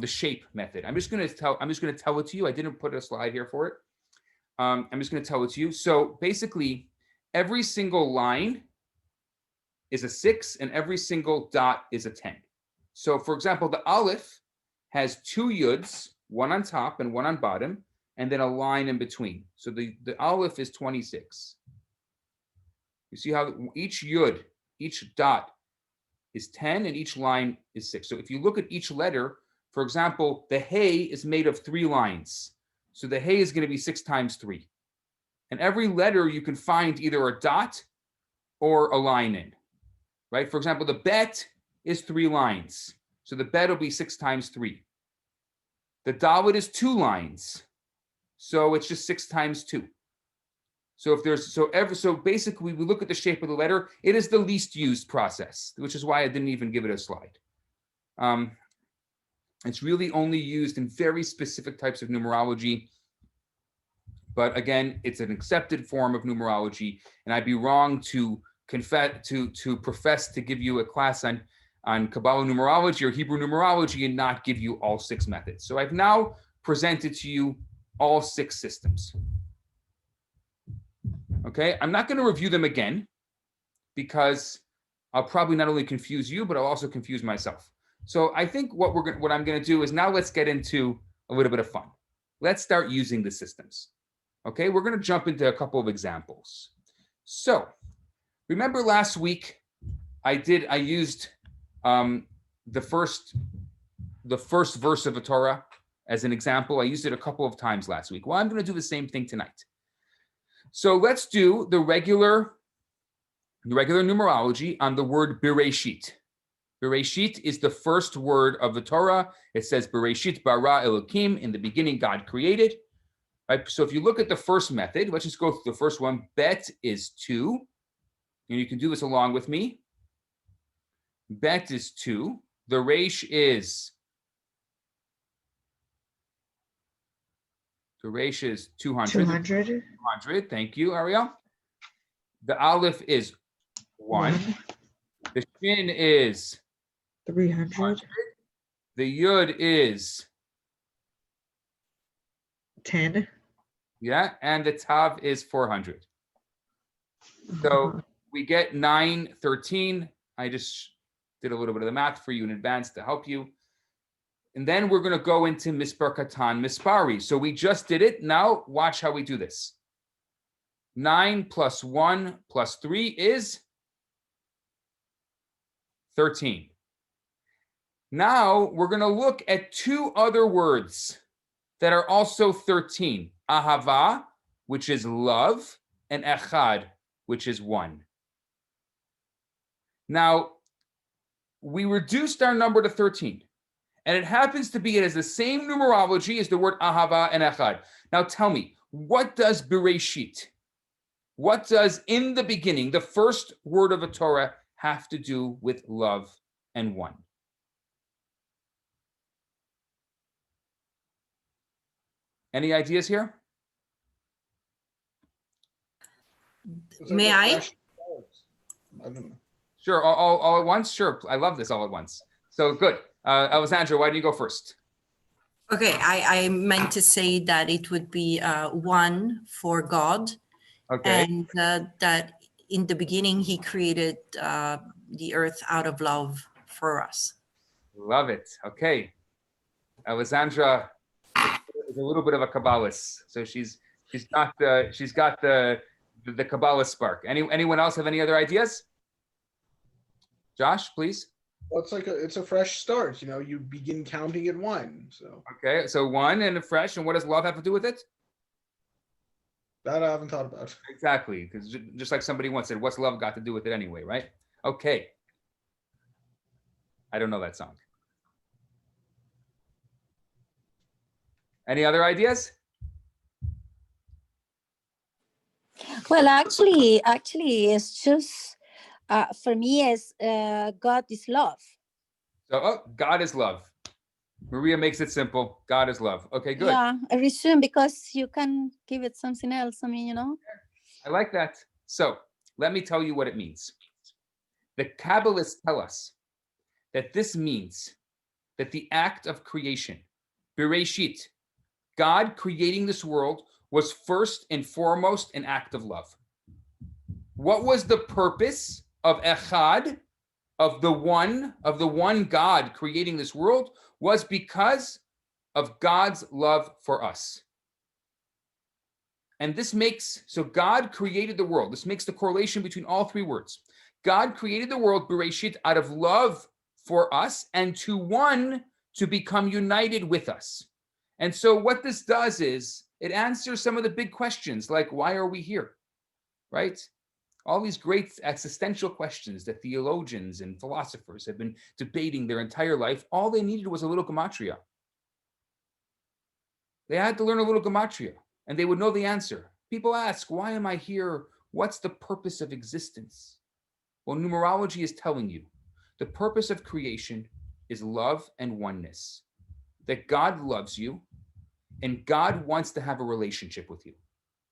shape method. I'm just going to tell it to you. I didn't put a slide here for it. I'm just going to tell it to you. So basically, every single line is a 6 and every single dot is a 10. So for example, the Aleph has 2 yuds, one on top and one on bottom, and then a line in between. So the Aleph is 26. You see how each yud, each dot is 10 and each line is 6. So if you look at each letter, for example, the Hey is made of 3 lines. So the Hey is going to be 6 times 3. And every letter you can find either a dot or a line in, right? For example, the Bet is 3 lines. So the Bet will be 6 times 3. The Dalet is 2 lines. So it's just 6 times 2. So if there's so basically we look at the shape of the letter, it is the least used process, which is why I didn't even give it a slide. It's really only used in very specific types of numerology. But again, it's an accepted form of numerology, and I'd be wrong to profess to give you a class on Kabbalah numerology or Hebrew numerology and not give you all 6 methods. So I've now presented to you all 6 systems. Okay, I'm not going to review them again because I'll probably not only confuse you, but I'll also confuse myself. So I think what I'm going to do is now let's get into a little bit of fun. Let's start using the systems. Okay, we're going to jump into a couple of examples. So remember last week I used the first verse of the Torah as an example. I used it a couple of times last week. Well, I'm going to do the same thing tonight. So let's do the regular numerology on the word Bereshit. Bereshit is the first word of the Torah. It says Bereshit bara Elokim, in the beginning God created. Right? So if you look at the first method, let's just go through the first one. Bet is 2. And you can do this along with me. Bet is 2. The Resh is 200. 200. Thank you, Ariel. The Aleph is 1. The Shin is 300. The Yud is 10. Yeah, and the Tav is 400. So we get 9, 13. I just did a little bit of the math for you in advance to help you. And then we're going to go into Mispar Katan Mispari. So we just did it. Now watch how we do this. 9 plus 1 plus 3 is 13. Now we're going to look at 2 other words that are also 13. Ahava, which is love, and echad, which is 1. Now, we reduced our number to 13. And it happens to be, it has the same numerology as the word ahava and echad. Now tell me, what does Bereshit, what does in the beginning, the first word of a Torah, have to do with love and 1? Any ideas here? May I? I don't know. Sure, all at once? Sure, I love this all at once. So good. Alessandra, why don't you go first? Okay, I meant to say that it would be 1 for God. Okay. And that in the beginning, he created the earth out of love for us. Love it. Okay. Alessandra is a little bit of a Kabbalist, so she's got the Kabbalah spark. Anyone else have any other ideas? Josh, please. Well, it's a fresh start. You know, you begin counting at 1. So Okay, so 1 and a fresh, and what does love have to do with it? that I haven't thought about. Exactly, because just like somebody once said, what's love got to do with it anyway, right? Okay. I don't know that song. Any other ideas? Well, actually, it's just for me, as God is love. So, God is love. Maria makes it simple. God is love. Okay, good. Yeah, I resume because you can give it something else. I mean, I like that. So let me tell you what it means. The Kabbalists tell us that this means that the act of creation, Bereshit, God creating this world, was first and foremost an act of love. What was the purpose of Echad, of the one God creating this world? Was because of God's love for us. And this makes, so God created the world. This makes the correlation between all three words. God created the world, Bereshit, out of love for us and to become united with us. And so what this does is it answers some of the big questions, like why are we here, right? All these great existential questions that theologians and philosophers have been debating their entire life. All they needed was a little Gematria. They had to learn a little Gematria and they would know the answer. People ask, why am I here? What's the purpose of existence? Well, numerology is telling you the purpose of creation is love and oneness. That God loves you and God wants to have a relationship with you.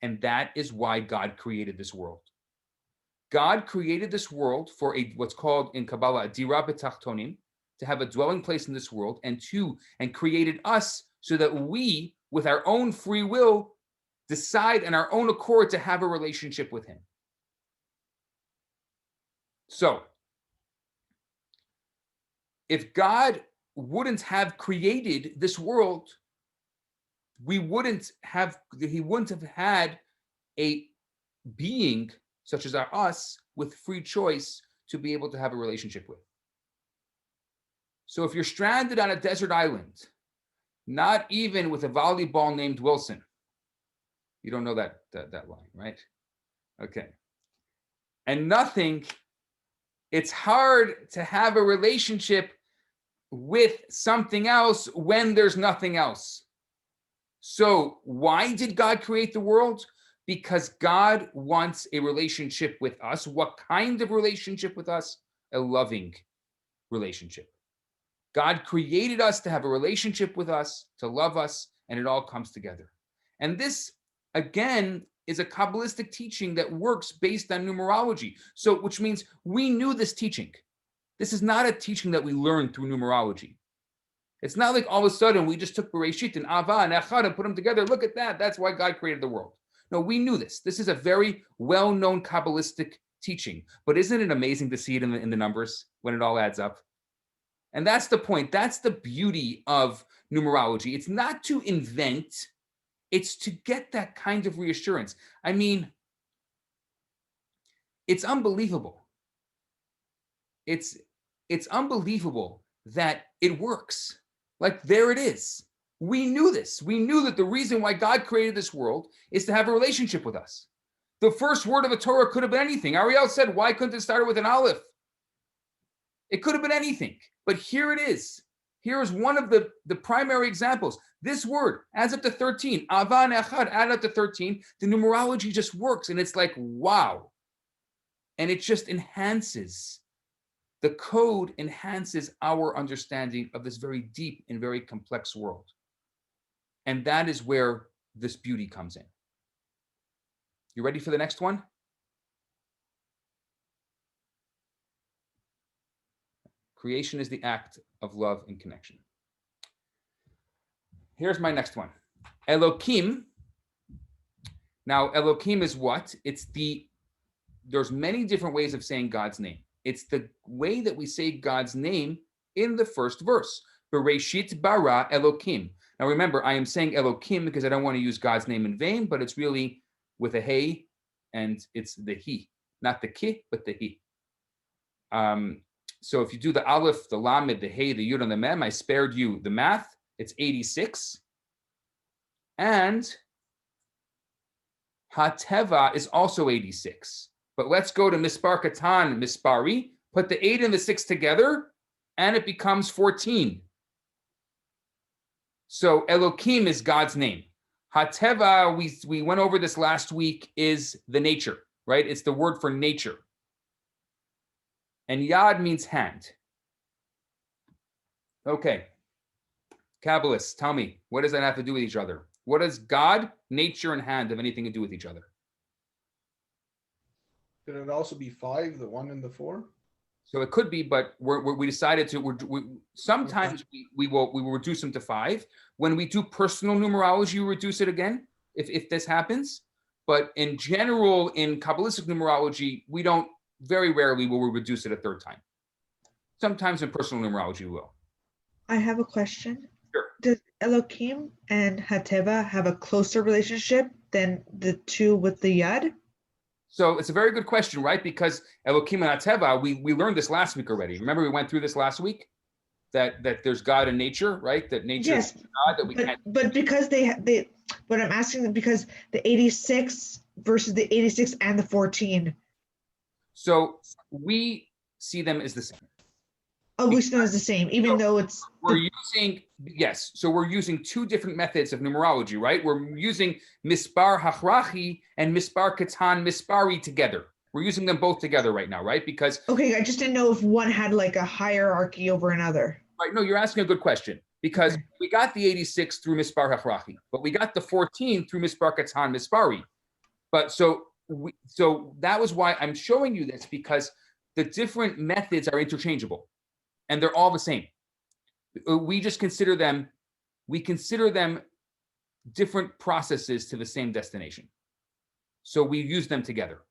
And that is why God created this world. God created this world for what's called in Kabbalah, dira b'tachtonim, to have a dwelling place in this world, and created us so that we, with our own free will, decide in our own accord to have a relationship with him. So, if God wouldn't have created this world, he wouldn't have had a being such as us with free choice to be able to have a relationship with. So if you're stranded on a desert island, not even with a volleyball named Wilson, you don't know that line, right? Okay. And nothing, it's hard to have a relationship with something else when there's nothing else. So why did God create the world? Because God wants a relationship with us. What kind of relationship with us? A loving relationship. God created us to have a relationship with us, to love us, and it all comes together. And this, again, is a Kabbalistic teaching that works based on numerology. So, which means we knew this teaching. This is not a teaching that we learned through numerology. It's not like all of a sudden we just took Bereshit and Ava and Echad and put them together. Look at that. That's why God created the world. No, we knew this. This is a very well-known Kabbalistic teaching. But isn't it amazing to see it in the numbers when it all adds up? And that's the point. That's the beauty of numerology. It's not to invent. It's to get that kind of reassurance. I mean, it's unbelievable. It's unbelievable that it works. Like, there it is. We knew this. We knew that the reason why God created this world is to have a relationship with us. The first word of a Torah could have been anything. Ariel said, why couldn't it start with an aleph? It could have been anything. But here it is. Here is one of the primary examples. This word adds up to 13. Ava and Echad add up to 13. The numerology just works. And it's like, wow. And it just enhances. The code enhances our understanding of this very deep and very complex world. And that is where this beauty comes in. You ready for the next one? Creation is the act of love and connection. Here's my next one. Elohim. Now, Elohim is what? There's many different ways of saying God's name. It's the way that we say God's name in the first verse. Bereshit bara Elohim. Now remember, I am saying Elohim because I don't want to use God's name in vain, but it's really with a hey, and it's the he, not the ki, but the he. So if you do the aleph, the lamed, the hey, the yud, and the mem, I spared you the math. It's 86. And hateva is also 86. But let's go to mispar katan, mispari, put the 8 and the 6 together, and it becomes 14. So Elohim is God's name. Hateva, we went over this last week, is the nature, right? It's the word for nature. And Yad means hand. Okay. Kabbalists, tell me, what does that have to do with each other? What does God, nature, and hand have anything to do with each other? Could it also be 5, the 1 and the 4? So it could be, but we decided to. Sometimes we will reduce them to 5. When we do personal numerology, we reduce it again. If this happens, But in general, in Kabbalistic numerology, we don't, very rarely will we reduce it a third time. Sometimes in personal numerology, we will. I have a question. Sure. Does Elohim and Hateva have a closer relationship than the two with the Yad? So it's a very good question, right? Because Elohim and Ateva, we learned this last week already. Remember we went through this last week? That there's God and nature, right? That nature Yes, is God, that we can't. but because they, but I'm asking because the 86 versus the 86 and the 14. So we see them as the same. Oh, we know it's the same, even though it's We're using, yes, so we're using two different methods of numerology, right? We're using Mispar Hachrachi and Mispar Katan Mispari together. We're using them both together right now, right? Because okay. I just didn't know if one had like a hierarchy over another. right, no, you're asking a good question because we got the 86 through Mispar Hachrachi, but we got the 14 through Mispar Katan Mispari. But so that was why I'm showing you this, because the different methods are interchangeable and they're all the same. We just consider them different processes to the same destination. So we use them together.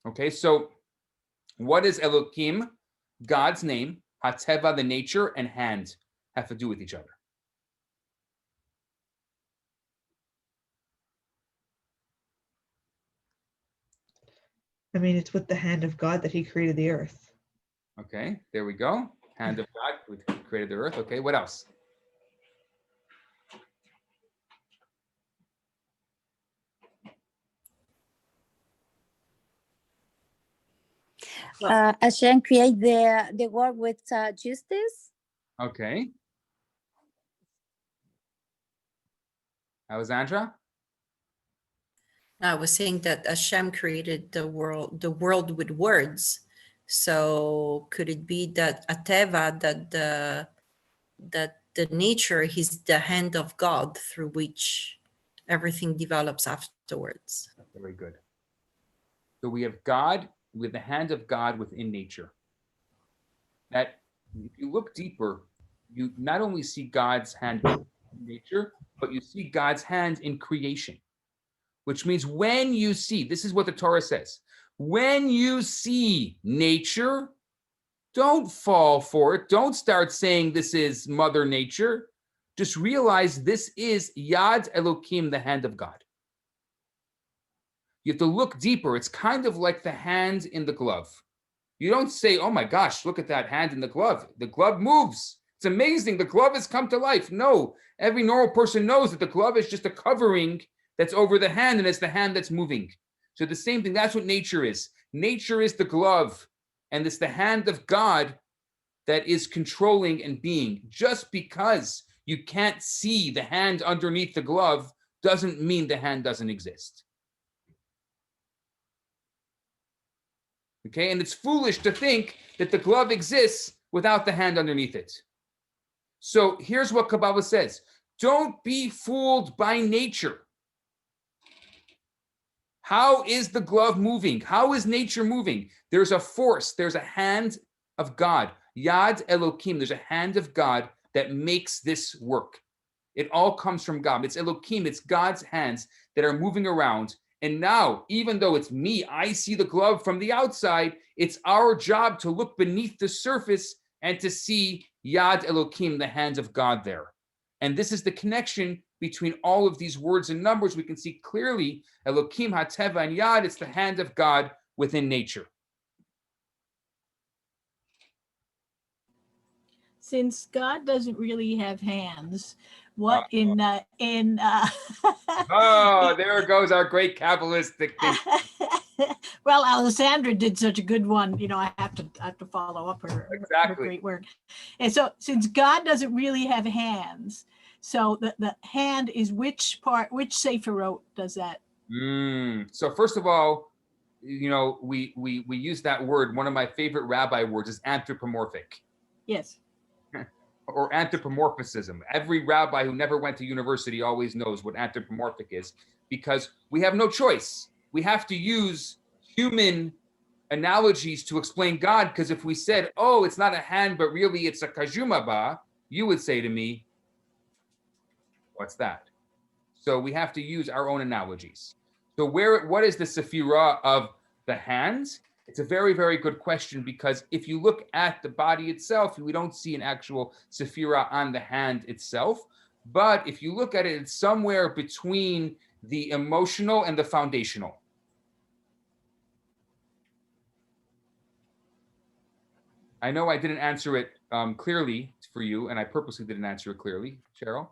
Okay, so what does Elohim, God's name, Hateva, the nature, and hand have to do with each other? I mean, it's with the hand of God that he created the earth. Okay, there we go. Hand of God who created the earth. Okay, what else? Hashem create the world with justice. Okay. Alessandra? I was saying that Hashem created the world with words. So could it be that Ateva, that the nature is the hand of God through which everything develops afterwards? Very good. So we have God with the hand of God within nature. That if you look deeper, you not only see God's hand in nature, but you see God's hand in creation. Which means when you see, this is what the Torah says, when you see nature, don't fall for it. Don't start saying this is Mother Nature. Just realize this is Yad Elohim, the hand of God. You have to look deeper. It's kind of like the hand in the glove. You don't say, oh my gosh, look at that hand in the glove. The glove moves. It's amazing. The glove has come to life. No, every normal person knows that the glove is just a covering that's over the hand, and it's the hand that's moving. So the same thing, that's what nature is. Nature is the glove, and it's the hand of God that is controlling and being. Just because you can't see the hand underneath the glove doesn't mean the hand doesn't exist. Okay, and it's foolish to think that the glove exists without the hand underneath it. So here's what Kabbalah says. Don't be fooled by nature. How is the glove moving? How is nature moving? There's a force. There's a hand of God. Yad Elohim. There's a hand of God that makes this work. It all comes from God. It's Elohim. It's God's hands that are moving around. And now, even though it's me, I see the glove from the outside, it's our job to look beneath the surface and to see Yad Elohim, the hands of God there. And this is the connection between all of these words and numbers. We can see clearly Elohim, Hateva, and Yad. It's the hand of God within nature. Since God doesn't really have hands, what Oh, there goes our great Kabbalistic thing. well, Alessandra did such a good one. I have to follow up her great work. And so, since God doesn't really have hands, so the hand is which sephirot does that? So first of all, we use that word. One of my favorite rabbi words is anthropomorphic. Yes. Or anthropomorphism. Every rabbi who never went to university always knows what anthropomorphic is, because we have no choice. We have to use human analogies to explain God, because if we said, oh, it's not a hand, but really it's a kajumaba, you would say to me, what's that? So we have to use our own analogies. So what is the sephirah of the hands? It's a very, very good question, because if you look at the body itself, we don't see an actual sephirah on the hand itself. But if you look at it, it's somewhere between the emotional and the foundational. I know I didn't answer it clearly for you, and I purposely didn't answer it clearly, Cheryl.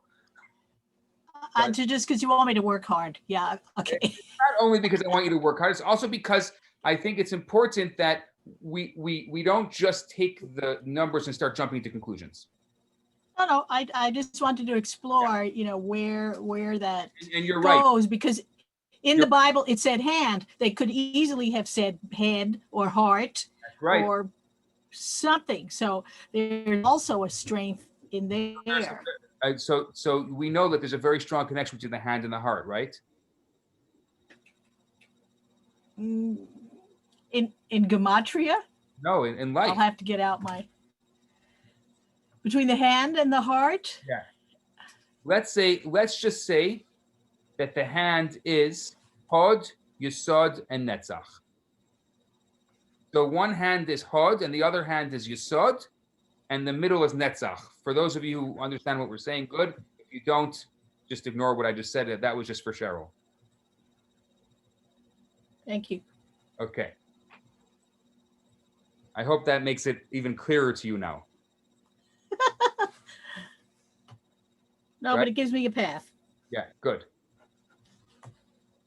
Just because you want me to work hard. Yeah, okay. Not only because I want you to work hard, it's also because I think it's important that we don't just take the numbers and start jumping to conclusions. No, I just wanted to explore, where that And you're goes, right. because in the Bible it said hand. They could easily have said head or heart. That's right. Or something. So there's also a strength in there. So we know that there's a very strong connection between the hand and the heart, right? In Gematria? No, in life. I'll have to get out between the hand and the heart. Yeah. Let's just say that the hand is Hod, Yesod, and Netzach. So one hand is Hod and the other hand is Yesod, and the middle is Netzach. For those of you who understand what we're saying, good. If you don't, just ignore what I just said. That was just for Cheryl. Thank you. Okay. I hope that makes it even clearer to you now. No, right? But it gives me a path. Yeah, good.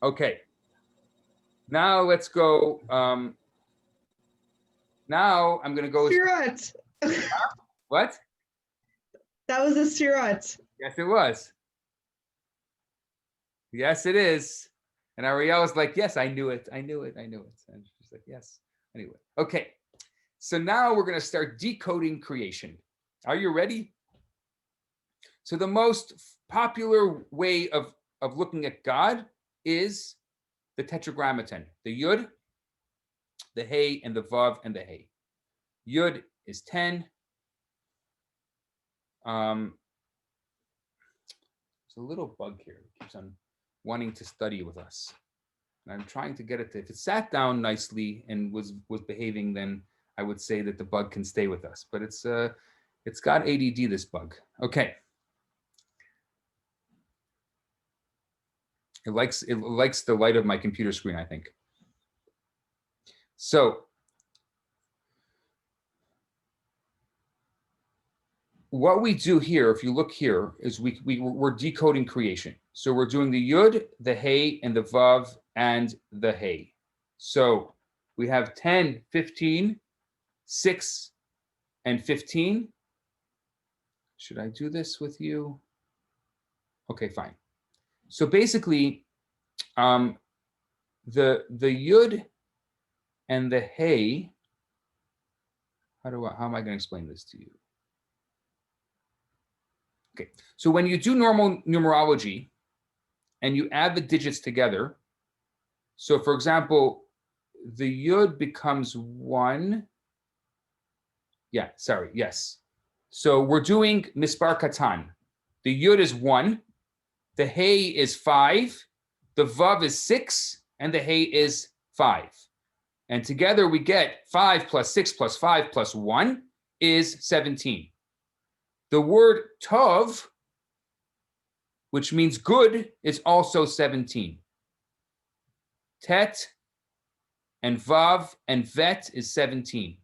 Okay. Now let's go. Now I'm going to go. Sirot. What? That was a Sirot. Yes, it was. Yes, it is. And Ariel was like, yes, I knew it. I knew it. I knew it. And she's like, yes. Anyway, okay. So now we're going to start decoding creation. Are you ready? So the most popular way of looking at God is the tetragrammaton, the Yud, the Hey, and the Vav, and the Hey. Yud is 10. There's a little bug here that keeps on wanting to study with us. And I'm trying to get it to, if it sat down nicely and was behaving, then I would say that the bug can stay with us. But it's got ADD, this bug. Okay. It likes the light of my computer screen, I think. So what we do here, if you look here, is we're decoding creation. So we're doing the Yud, the Hey, and the Vav, and the Hey. So we have 10, 15, 6, and 15. Should I do this with you? Okay, fine. So basically, the Yud and the Hey, how am I going to explain this to you? Okay, so when you do normal numerology and you add the digits together, so for example, the Yud becomes 1. Yeah, sorry, yes. So we're doing Mispar Katan. The Yud is 1, the Hey is 5, the Vav is 6, and the Hey is 5. And together we get 5 plus 6 plus 5 plus 1 is 17. The word Tov, which means good, is also 17. Tet and Vav and Vet is 17.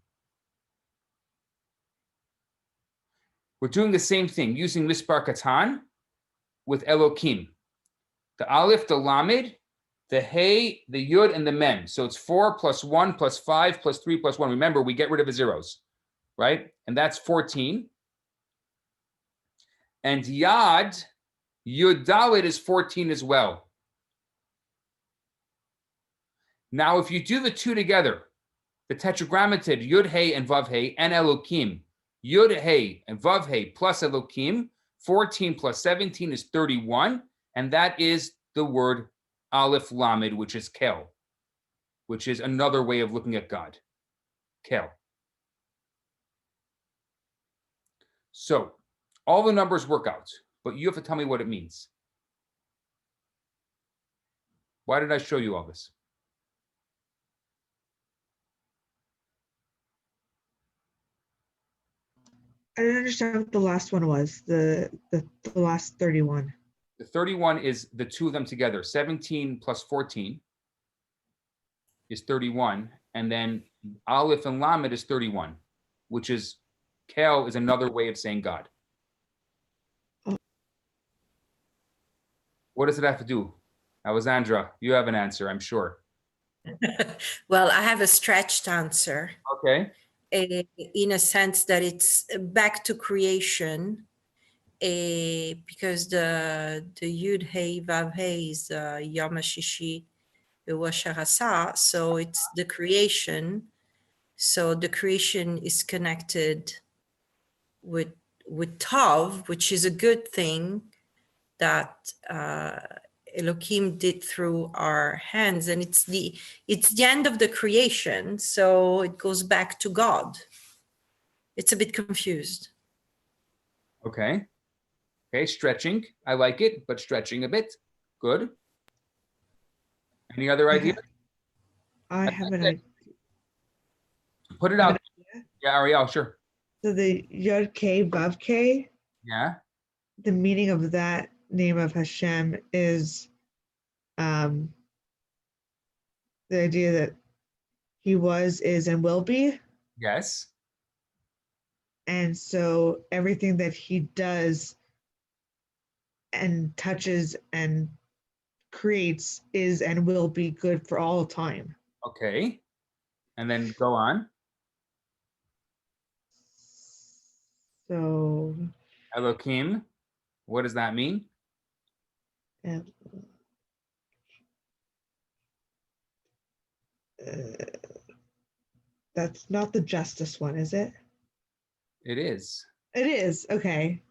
We're doing the same thing, using Mispar Katan with Elokim. The Aleph, the Lamed, the Hey, the Yud, and the Mem. So it's 4 plus 1 plus 5 plus 3 plus 1. Remember, we get rid of the zeros, right? And that's 14. And Yad, Yud Dalet is 14 as well. Now, if you do the two together, the tetragrammaton Yud Hey and Vav Hey and Elokim, Yud Hey and Vav Hey plus Elokim, 14 plus 17 is 31, and that is the word Aleph Lamed, which is Kel, which is another way of looking at God. Kel. So all the numbers work out, but you have to tell me what it means. Why did I show you all this? I didn't understand what the last one was. The last 31. The 31 is the two of them together. 17 plus 14 is 31. And then Aleph and Lamed is 31, which is Kel is another way of saying God. Oh. What does it have to do? Alessandra, you have an answer, I'm sure. Well, I have a stretched answer. Okay. In a sense that it's back to creation, because the Yud Hey Vav Hey is Yom HaShishi V'Hasharasa, so it's the creation. So the creation is connected with Tov, which is a good thing that Elohim did through our hands, and it's the end of the creation, so it goes back to God. It's a bit confused. Okay. Okay, stretching. I like it, but stretching a bit. Good. Any other idea? I have an idea. Put it out. Yeah, Ariel, sure. So the Yod K Vav K, Yeah. the meaning of that name of Hashem is the idea that he was, is, and will be. Yes. And so everything that he does and touches and creates is and will be good for all time. Okay. And then go on. So Elohim. What does that mean? uh, that's not the justice one, is it? It is. It is. Okay.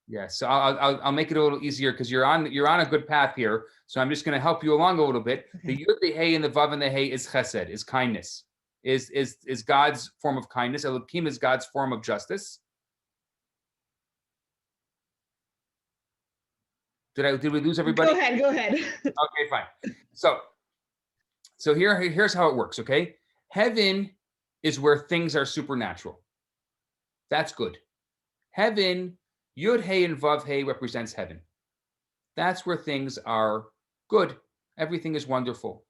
Yeah. So I'll make it a little easier because you're on a good path here. So I'm just going to help you along a little bit. Okay. The Yud, the Hey, and the Vav and the Hey is Chesed, is kindness, is God's form of kindness. Elohim is God's form of justice. Did we lose everybody? Go ahead. Okay, fine. So here's how it works, okay? Heaven is where things are supernatural. That's good. Heaven, Yud Hey and Vav Hey represents heaven. That's where things are good. Everything is wonderful.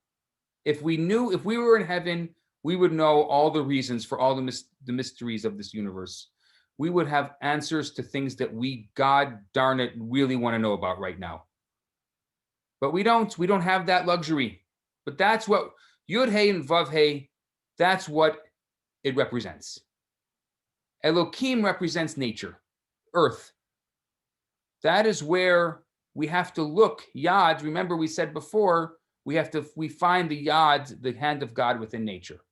If we were in heaven, we would know all the reasons for all the mysteries of this universe. We would have answers to things that we, God darn it, really want to know about right now. But we don't have that luxury. But that's what Yud Hey and Vav Hey, that's what it represents. Elohim represents nature, earth. That is where we have to look. Yad, remember we said before, we find the Yad, the hand of God within nature.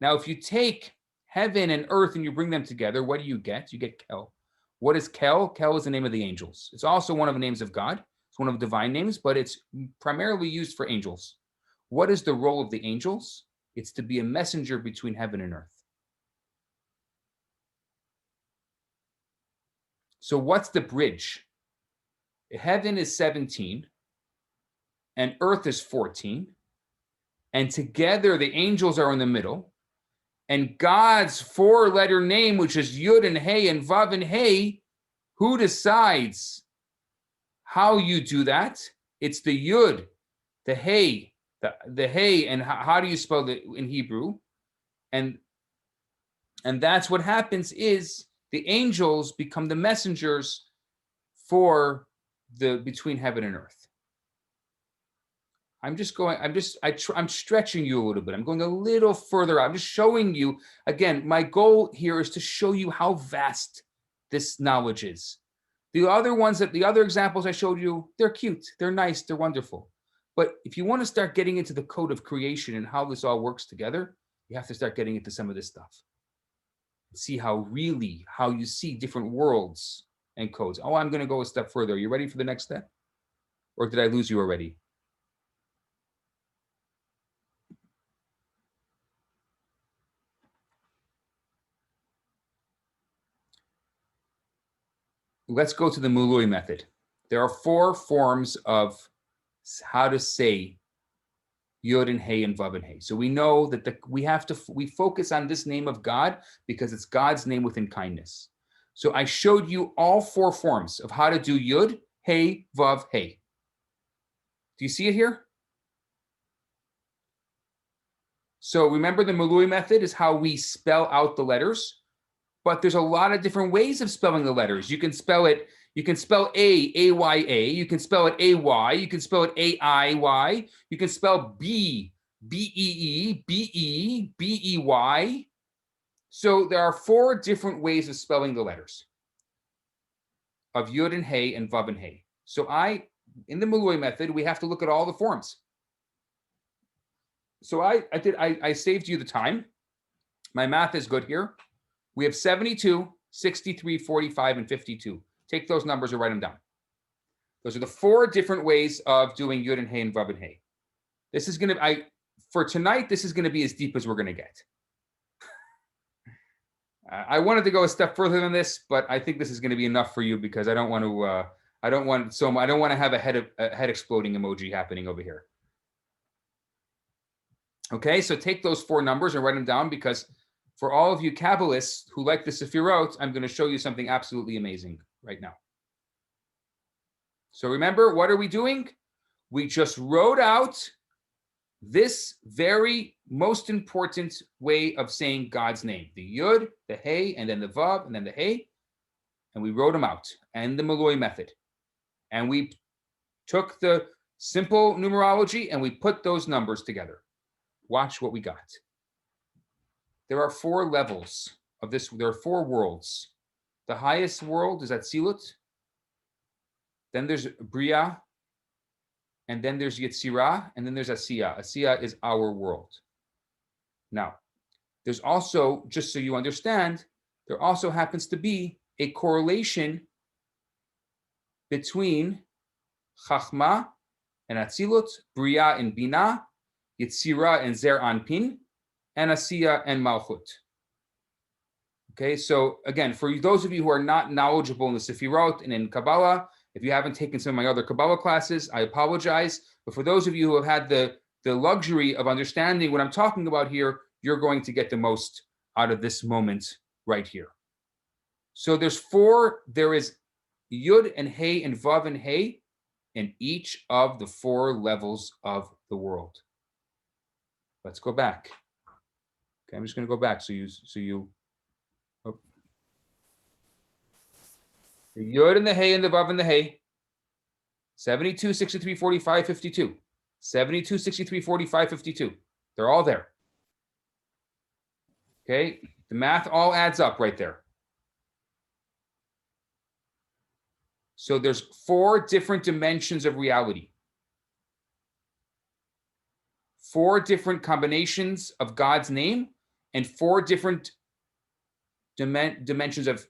Now, if you take heaven and earth and you bring them together, what do you get? You get Kel. What is Kel? Kel is the name of the angels. It's also one of the names of God. It's one of the divine names, but it's primarily used for angels. What is the role of the angels? It's to be a messenger between heaven and earth. So what's the bridge? Heaven is 17 and earth is 14. And together the angels are in the middle. And God's four-letter name, which is Yud and Hey and Vav and Hey, who decides how you do that? It's the Yud, the Hey, the Hey, and how do you spell it in Hebrew? And that's what happens is the angels become the messengers for between heaven and earth. I'm stretching you a little bit. I'm going a little further out. I'm just showing you, again, my goal here is to show you how vast this knowledge is. The other examples I showed you, they're cute, they're nice, they're wonderful. But if you want to start getting into the code of creation and how this all works together, you have to start getting into some of this stuff. See how you see different worlds and codes. Oh, I'm going to go a step further. Are you ready for the next step? Or did I lose you already? Let's go to the miloy method. There are 4 forms of how to say Yod and Hey and Vav and Hey. So we know that we focus on this name of God because it's God's name within kindness. So I showed you all 4 forms of how to do Yod, Hey, Vav, Hey. Do you see it here? So remember, the miloy method is how we spell out the letters, but there's a lot of different ways of spelling the letters. You can spell it, you can spell A, A-Y-A, you can spell it A-Y, you can spell it A-I-Y, you can spell B, B-E-E, B-E, B-E-Y. So there are 4 different ways of spelling the letters of Yod and Hey and Vav and Hey. So in the miloy method, we have to look at all the forms. So I saved you the time. My math is good here. We have 72, 63, 45, and 52. Take those numbers and write them down. Those are the 4 different ways of doing Yod and Hey and Vav and Hey. This is for tonight, this is going to be as deep as we're going to get. I wanted to go a step further than this, but I think this is going to be enough for you because I don't want to have a head exploding emoji happening over here. Okay, so take those 4 numbers and write them down, because for all of you Kabbalists who like the Sefirot, I'm going to show you something absolutely amazing right now. So remember, what are we doing? We just wrote out this very most important way of saying God's name. The Yud, the Hey, and then the Vav, and then the Hey. And we wrote them out, and the miloy method. And we took the simple numerology and we put those numbers together. Watch what we got. There are 4 levels of this. There are 4 worlds. The highest world is Atzilut. Then there's Bria. And then there's Yetzirah. And then there's Asiya. Asiya is our world. Now, there's also, just so you understand, there also happens to be a correlation between Chachma and Atzilut, Bria and Bina, Yetzirah and Zer Anpin, and Asiya and Malchut. Okay, so again, for those of you who are not knowledgeable in the Sefirot and in Kabbalah, if you haven't taken some of my other Kabbalah classes, I apologize. But for those of you who have had the luxury of understanding what I'm talking about here, you're going to get the most out of this moment right here. So there is Yud and Hey and Vav and Hey in each of the 4 levels of the world. Let's go back. Okay, I'm just going to go back so you. Oh. The Yud and the Hey and the Vav and the Hey. 72, 63, 45, 52. 72, 63, 45, 52. They're all there. Okay, the math all adds up right there. So there's 4 different dimensions of reality. 4 different combinations of God's name and 4 different dimensions of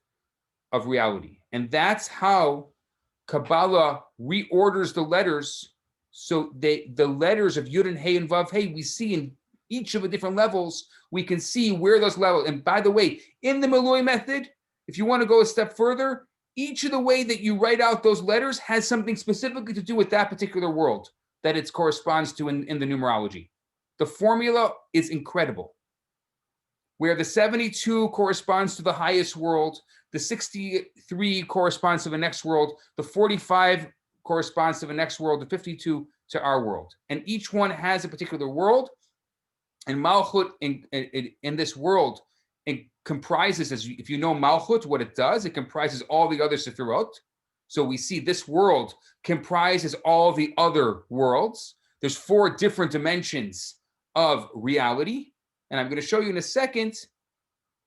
reality. And that's how Kabbalah reorders the letters. So the letters of Yud and Hey and Vav Hey, we see in each of the different levels, we can see where those levels. And by the way, in the miloy method, if you want to go a step further, each of the way that you write out those letters has something specifically to do with that particular world that it corresponds to in the numerology. The formula is incredible. Where the 72 corresponds to the highest world, the 63 corresponds to the next world, the 45 corresponds to the next world, the 52 to our world. And each one has a particular world. And Malchut in this world, it comprises, if you know Malchut, what it does, it comprises all the other Sefirot. So we see this world comprises all the other worlds. There's 4 different dimensions of reality. And I'm going to show you in a second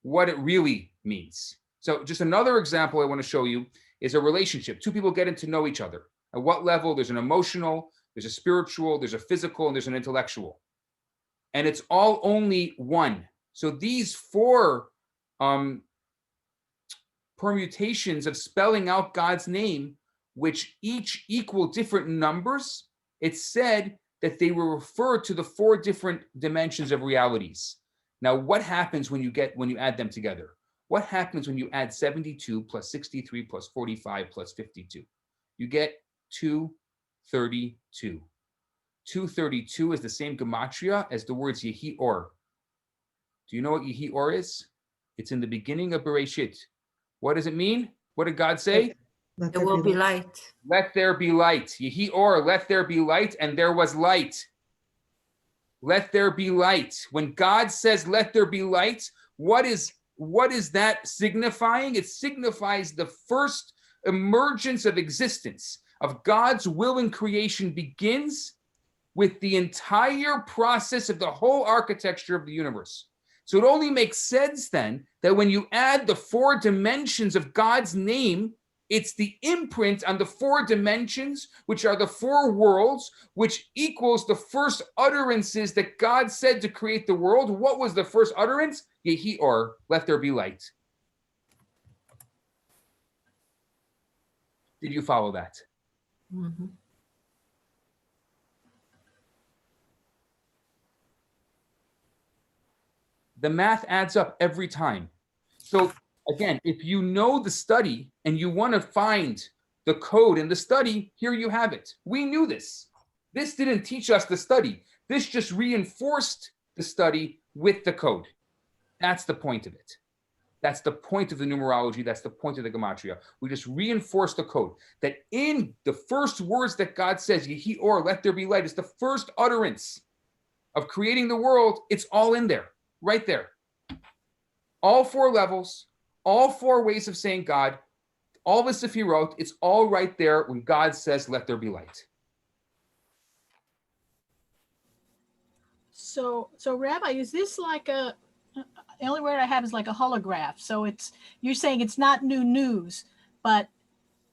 what it really means. So just another example I want to show you is a relationship. 2 people getting to know each other. At what level? There's an emotional, there's a spiritual, there's a physical, and there's an intellectual. And it's all only one. So these 4 permutations of spelling out God's name, which each equal different numbers, it's said that they will refer to the 4 different dimensions of realities. Now, what happens when you add them together? What happens when you add 72 plus 63 plus 45 plus 52? You get 232. 232 is the same gematria as the words Yehi Or. Do you know what Yehi Or is? It's in the beginning of Bereshit. What does it mean? What did God say? Let There there will be light. Let there be light. Yehi Or, let there be light, and there was light. Let there be light. When God says, let there be light, what is that signifying? It signifies the first emergence of existence, of God's will in creation begins with the entire process of the whole architecture of the universe. So it only makes sense then that when you add the 4 dimensions of God's name, it's the imprint on the 4 dimensions, which are the 4 worlds, which equals the first utterances that God said to create the world. What was the first utterance? Yehi Or, let there be light. Did you follow that? Mm-hmm. The math adds up every time. So again, if you know the study and you want to find the code in the study, here you have it. We knew this. This didn't teach us the study. This just reinforced the study with the code. That's the point of it. That's the point of the numerology. That's the point of the gematria. We just reinforce the code that in the first words that God says, Yehi Or, let there be light, is the first utterance of creating the world. It's all in there, right there. All 4 levels, all 4 ways of saying God, all the Sefirot, it's all right there when God says, let there be light. So Rabbi, is this like the only word I have is like a holograph. So you're saying it's not new news, but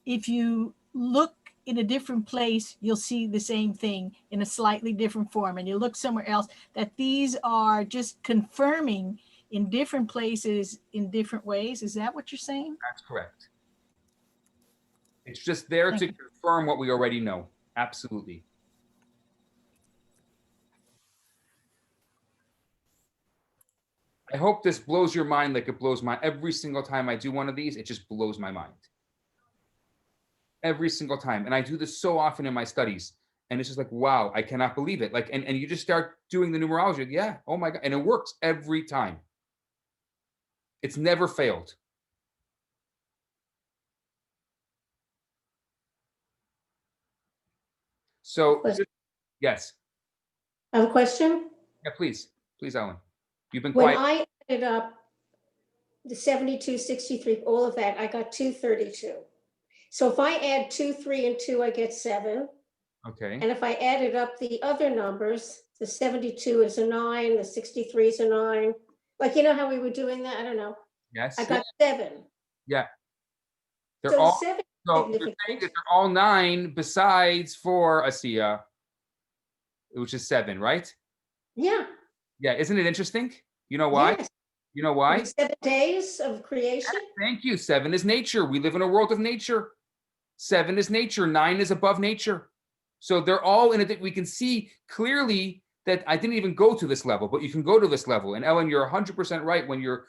if you look in a different place, you'll see the same thing in a slightly different form. And you look somewhere else, that these are just confirming in different places in different ways. Is that what you're saying? That's correct. It's just there to confirm what we already know. Absolutely. I hope this blows your mind like it blows mine. Every single time I do one of these, it just blows my mind. Every single time. And I do this so often in my studies. And it's just like, wow, I cannot believe it. Like, and you just start doing the numerology. Yeah, oh my God. And it works every time. It's never failed. So, yes. I have a question. Yeah, please. Please, Ellen. You've been When quiet. I added up the 72, 63, all of that, I got 232. So if I add 2, 3, and 2, I get 7. Okay. And if I added up the other numbers, the 72 is a 9, the 63 is a 9. Like, you know how we were doing that? I don't know. Yes. I got 7. Yeah. They're So all 7 so they're saying that they're all 9 besides 4 Asiya, which is 7, right? Yeah. Yeah. Isn't it interesting? You know why? Yes. You know why? 7 days of creation. Thank you. 7 is nature. We live in a world of nature. 7 is nature. 9 is above nature. So they're all in it. We can see clearly that I didn't even go to this level, but you can go to this level. And Ellen, you're 100% right when you're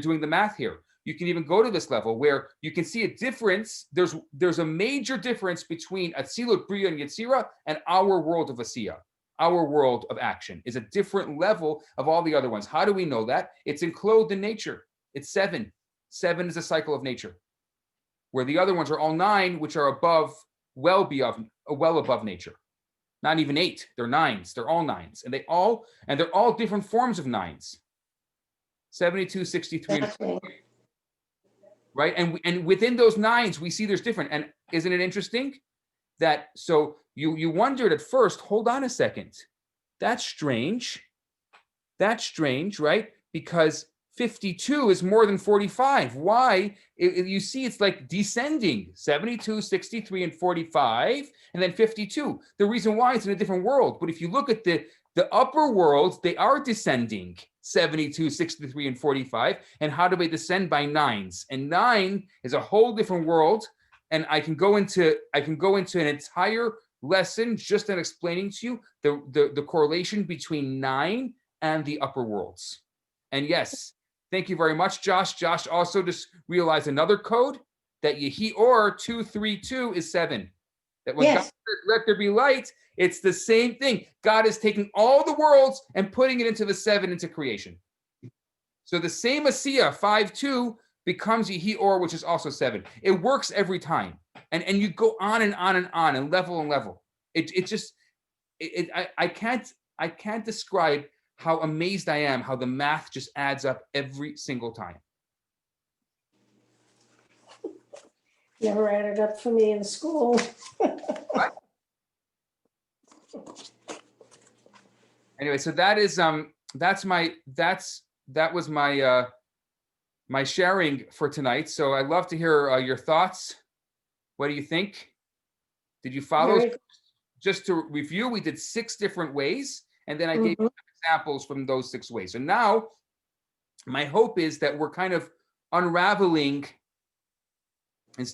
doing the math here. You can even go to this level where you can see a difference. There's a major difference between Atzilut, Bria, and Yetzira and our world of Asiya. Our world of action is a different level of all the other ones. How do we know that? It's enclosed in nature. It's 7. 7 is a cycle of nature, where the other ones are all 9, which are well above nature. Not even 8. They're 9s. They're all 9s, and they're all different forms of 9s. 72, 63, and 48. Right? And within those 9s, we see there's different. And isn't it interesting that so you wondered at first, hold on a second. That's strange. That's strange, right? Because 52 is more than 45. Why? You see, it's like descending. 72, 63, and 45, and then 52. The reason why it's in a different world. But if you look at the upper worlds, they are descending. 72, 63, and 45. And how do they descend? By 9s. And 9 is a whole different world. And I can go into an entire lesson just in explaining to you the correlation between 9 and the upper worlds. And yes, thank you very much, Josh. Josh also just realized another code that Yehi Or 232 is 7. That when God Yes. said, let there be light, it's the same thing. God is taking all the worlds and putting it into the 7 into creation. So the same Asiya 5-2 becomes Yehi Or, which is also 7. It works every time. And you go on and on and on and level. I can't describe how amazed I am how the math just adds up every single time. Never added up for me in school. Anyway, so that is that was my my sharing for tonight. So I'd love to hear your thoughts. What do you think? Did you follow? Very good. Just to review, we did 6 different ways, and then I gave you examples from those 6 ways. So now my hope is that we're kind of unraveling and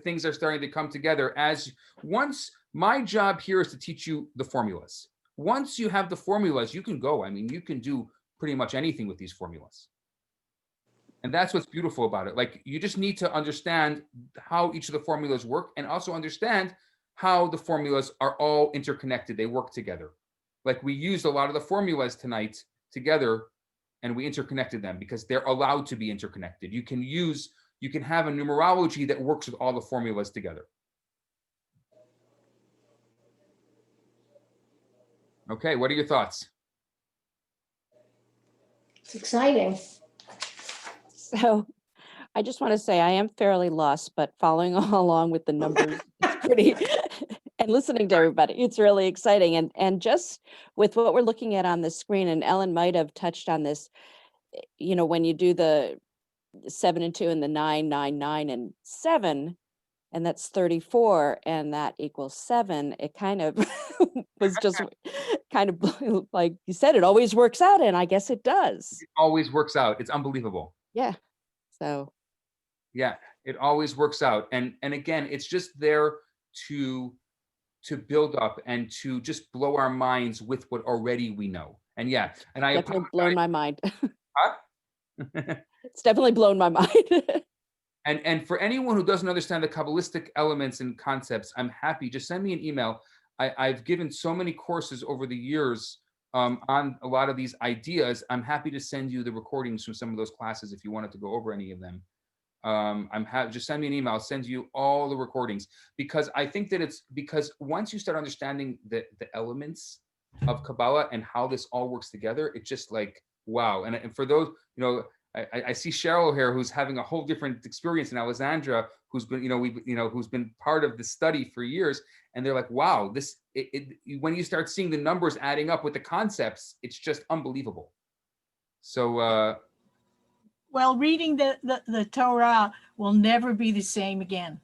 things are starting to come together. As once my job here is to teach you the formulas. Once you have the formulas, you can go. I mean, you can do pretty much anything with these formulas. And that's what's beautiful about it. Like, you just need to understand how each of the formulas work, and also understand how the formulas are all interconnected. They work together. Like, we used a lot of the formulas tonight together, and we interconnected them because they're allowed to be interconnected. You can have a numerology that works with all the formulas together. Okay, what are your thoughts? It's exciting. So I just want to say I am fairly lost, but following along with the numbers, it's pretty, and listening to everybody, it's really exciting. And just with what we're looking at on the screen, and Ellen might have touched on this, you know, when you do the 7 and 2 and the 9, 9, 9 and 7, and that's 34, and that equals 7, it kind of was just kind of like you said, it always works out, and I guess it does. It always works out. It's unbelievable. Yeah. So yeah, it always works out. And again, it's just there to build up and to just blow our minds with what already we know. And yeah, and I definitely blown my mind. Huh? It's definitely blown my mind. And for anyone who doesn't understand the Kabbalistic elements and concepts, I'm happy. Just send me an email. I've given so many courses over the years on a lot of these ideas. I'm happy to send you the recordings from some of those classes if you wanted to go over any of them. Just send me an email. I'll send you all the recordings, because I think that because once you start understanding the elements of Kabbalah and how this all works together, it's just like, wow. And for those, you know, I see Cheryl here, who's having a whole different experience, and Alessandra, who's been, who's been part of the study for years, and they're like, wow, when you start seeing the numbers adding up with the concepts, it's just unbelievable. So, well, reading the Torah will never be the same again.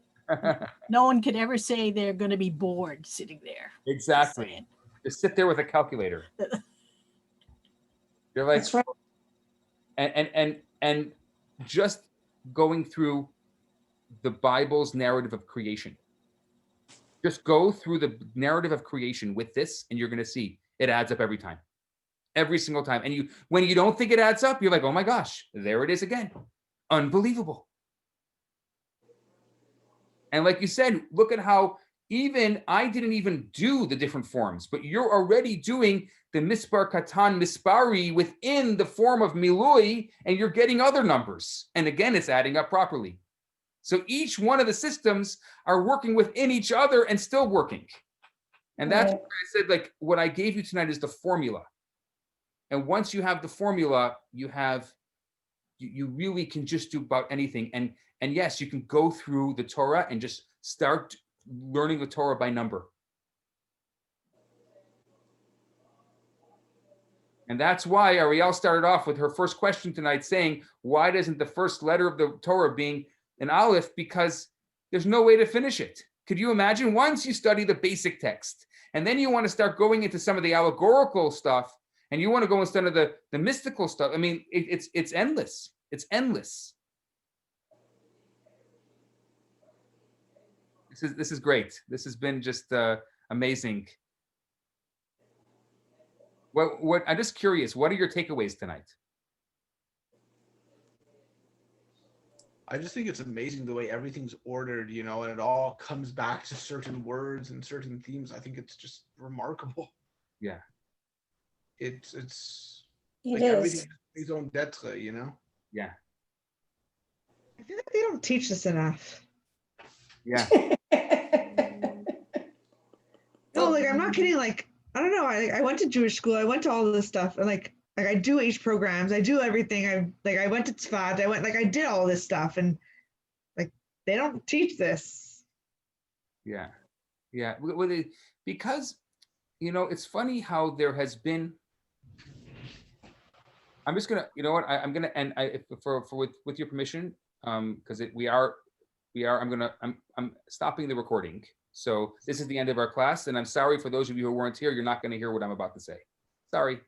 No one could ever say they're going to be bored sitting there. exactly. Just sit there with a calculator. You're like, That's right. and just going through the Bible's narrative of creation. Just go through the narrative of creation with this, and you're going to see it adds up every time, every single time. And when you don't think it adds up, you're like, oh my gosh, there it is again. Unbelievable. And like you said, look at how I didn't even do the different forms, but you're already doing the mispar katan mispari within the form of miloy, and you're getting other numbers. And again, it's adding up properly. So each one of the systems are working within each other and still working. And that's why I said, like, what I gave you tonight is the formula. And once you have the formula, you really can just do about anything. And yes, you can go through the Torah and just start learning the Torah by number. And that's why Ariel started off with her first question tonight saying, why doesn't the first letter of the Torah being an aleph? Because there's no way to finish it. Could you imagine? Once you study the basic text, and then you want to start going into some of the allegorical stuff, and you want to go instead of the mystical stuff. I mean, it's endless. It's endless. This is great. This has been just amazing. What I'm just curious, what are your takeaways tonight? I just think it's amazing the way everything's ordered, you know, and it all comes back to certain words and certain themes. I think it's just remarkable. Yeah. It's It like is. everything has its own d'etre, you know? Yeah. I feel like they don't teach this enough. Yeah. No, like I'm not kidding. Like I don't know. I went to Jewish school. I went to all of this stuff, and like I do H programs. I do everything. I went to Tzfat. I did all this stuff, and like they don't teach this. Yeah. Yeah. Because, you know, it's funny how there has been. I'm just gonna, you know what? I'm gonna end. With your permission, because I'm stopping the recording. So this is the end of our class, and I'm sorry for those of you who weren't here. You're not going to hear what I'm about to say. Sorry.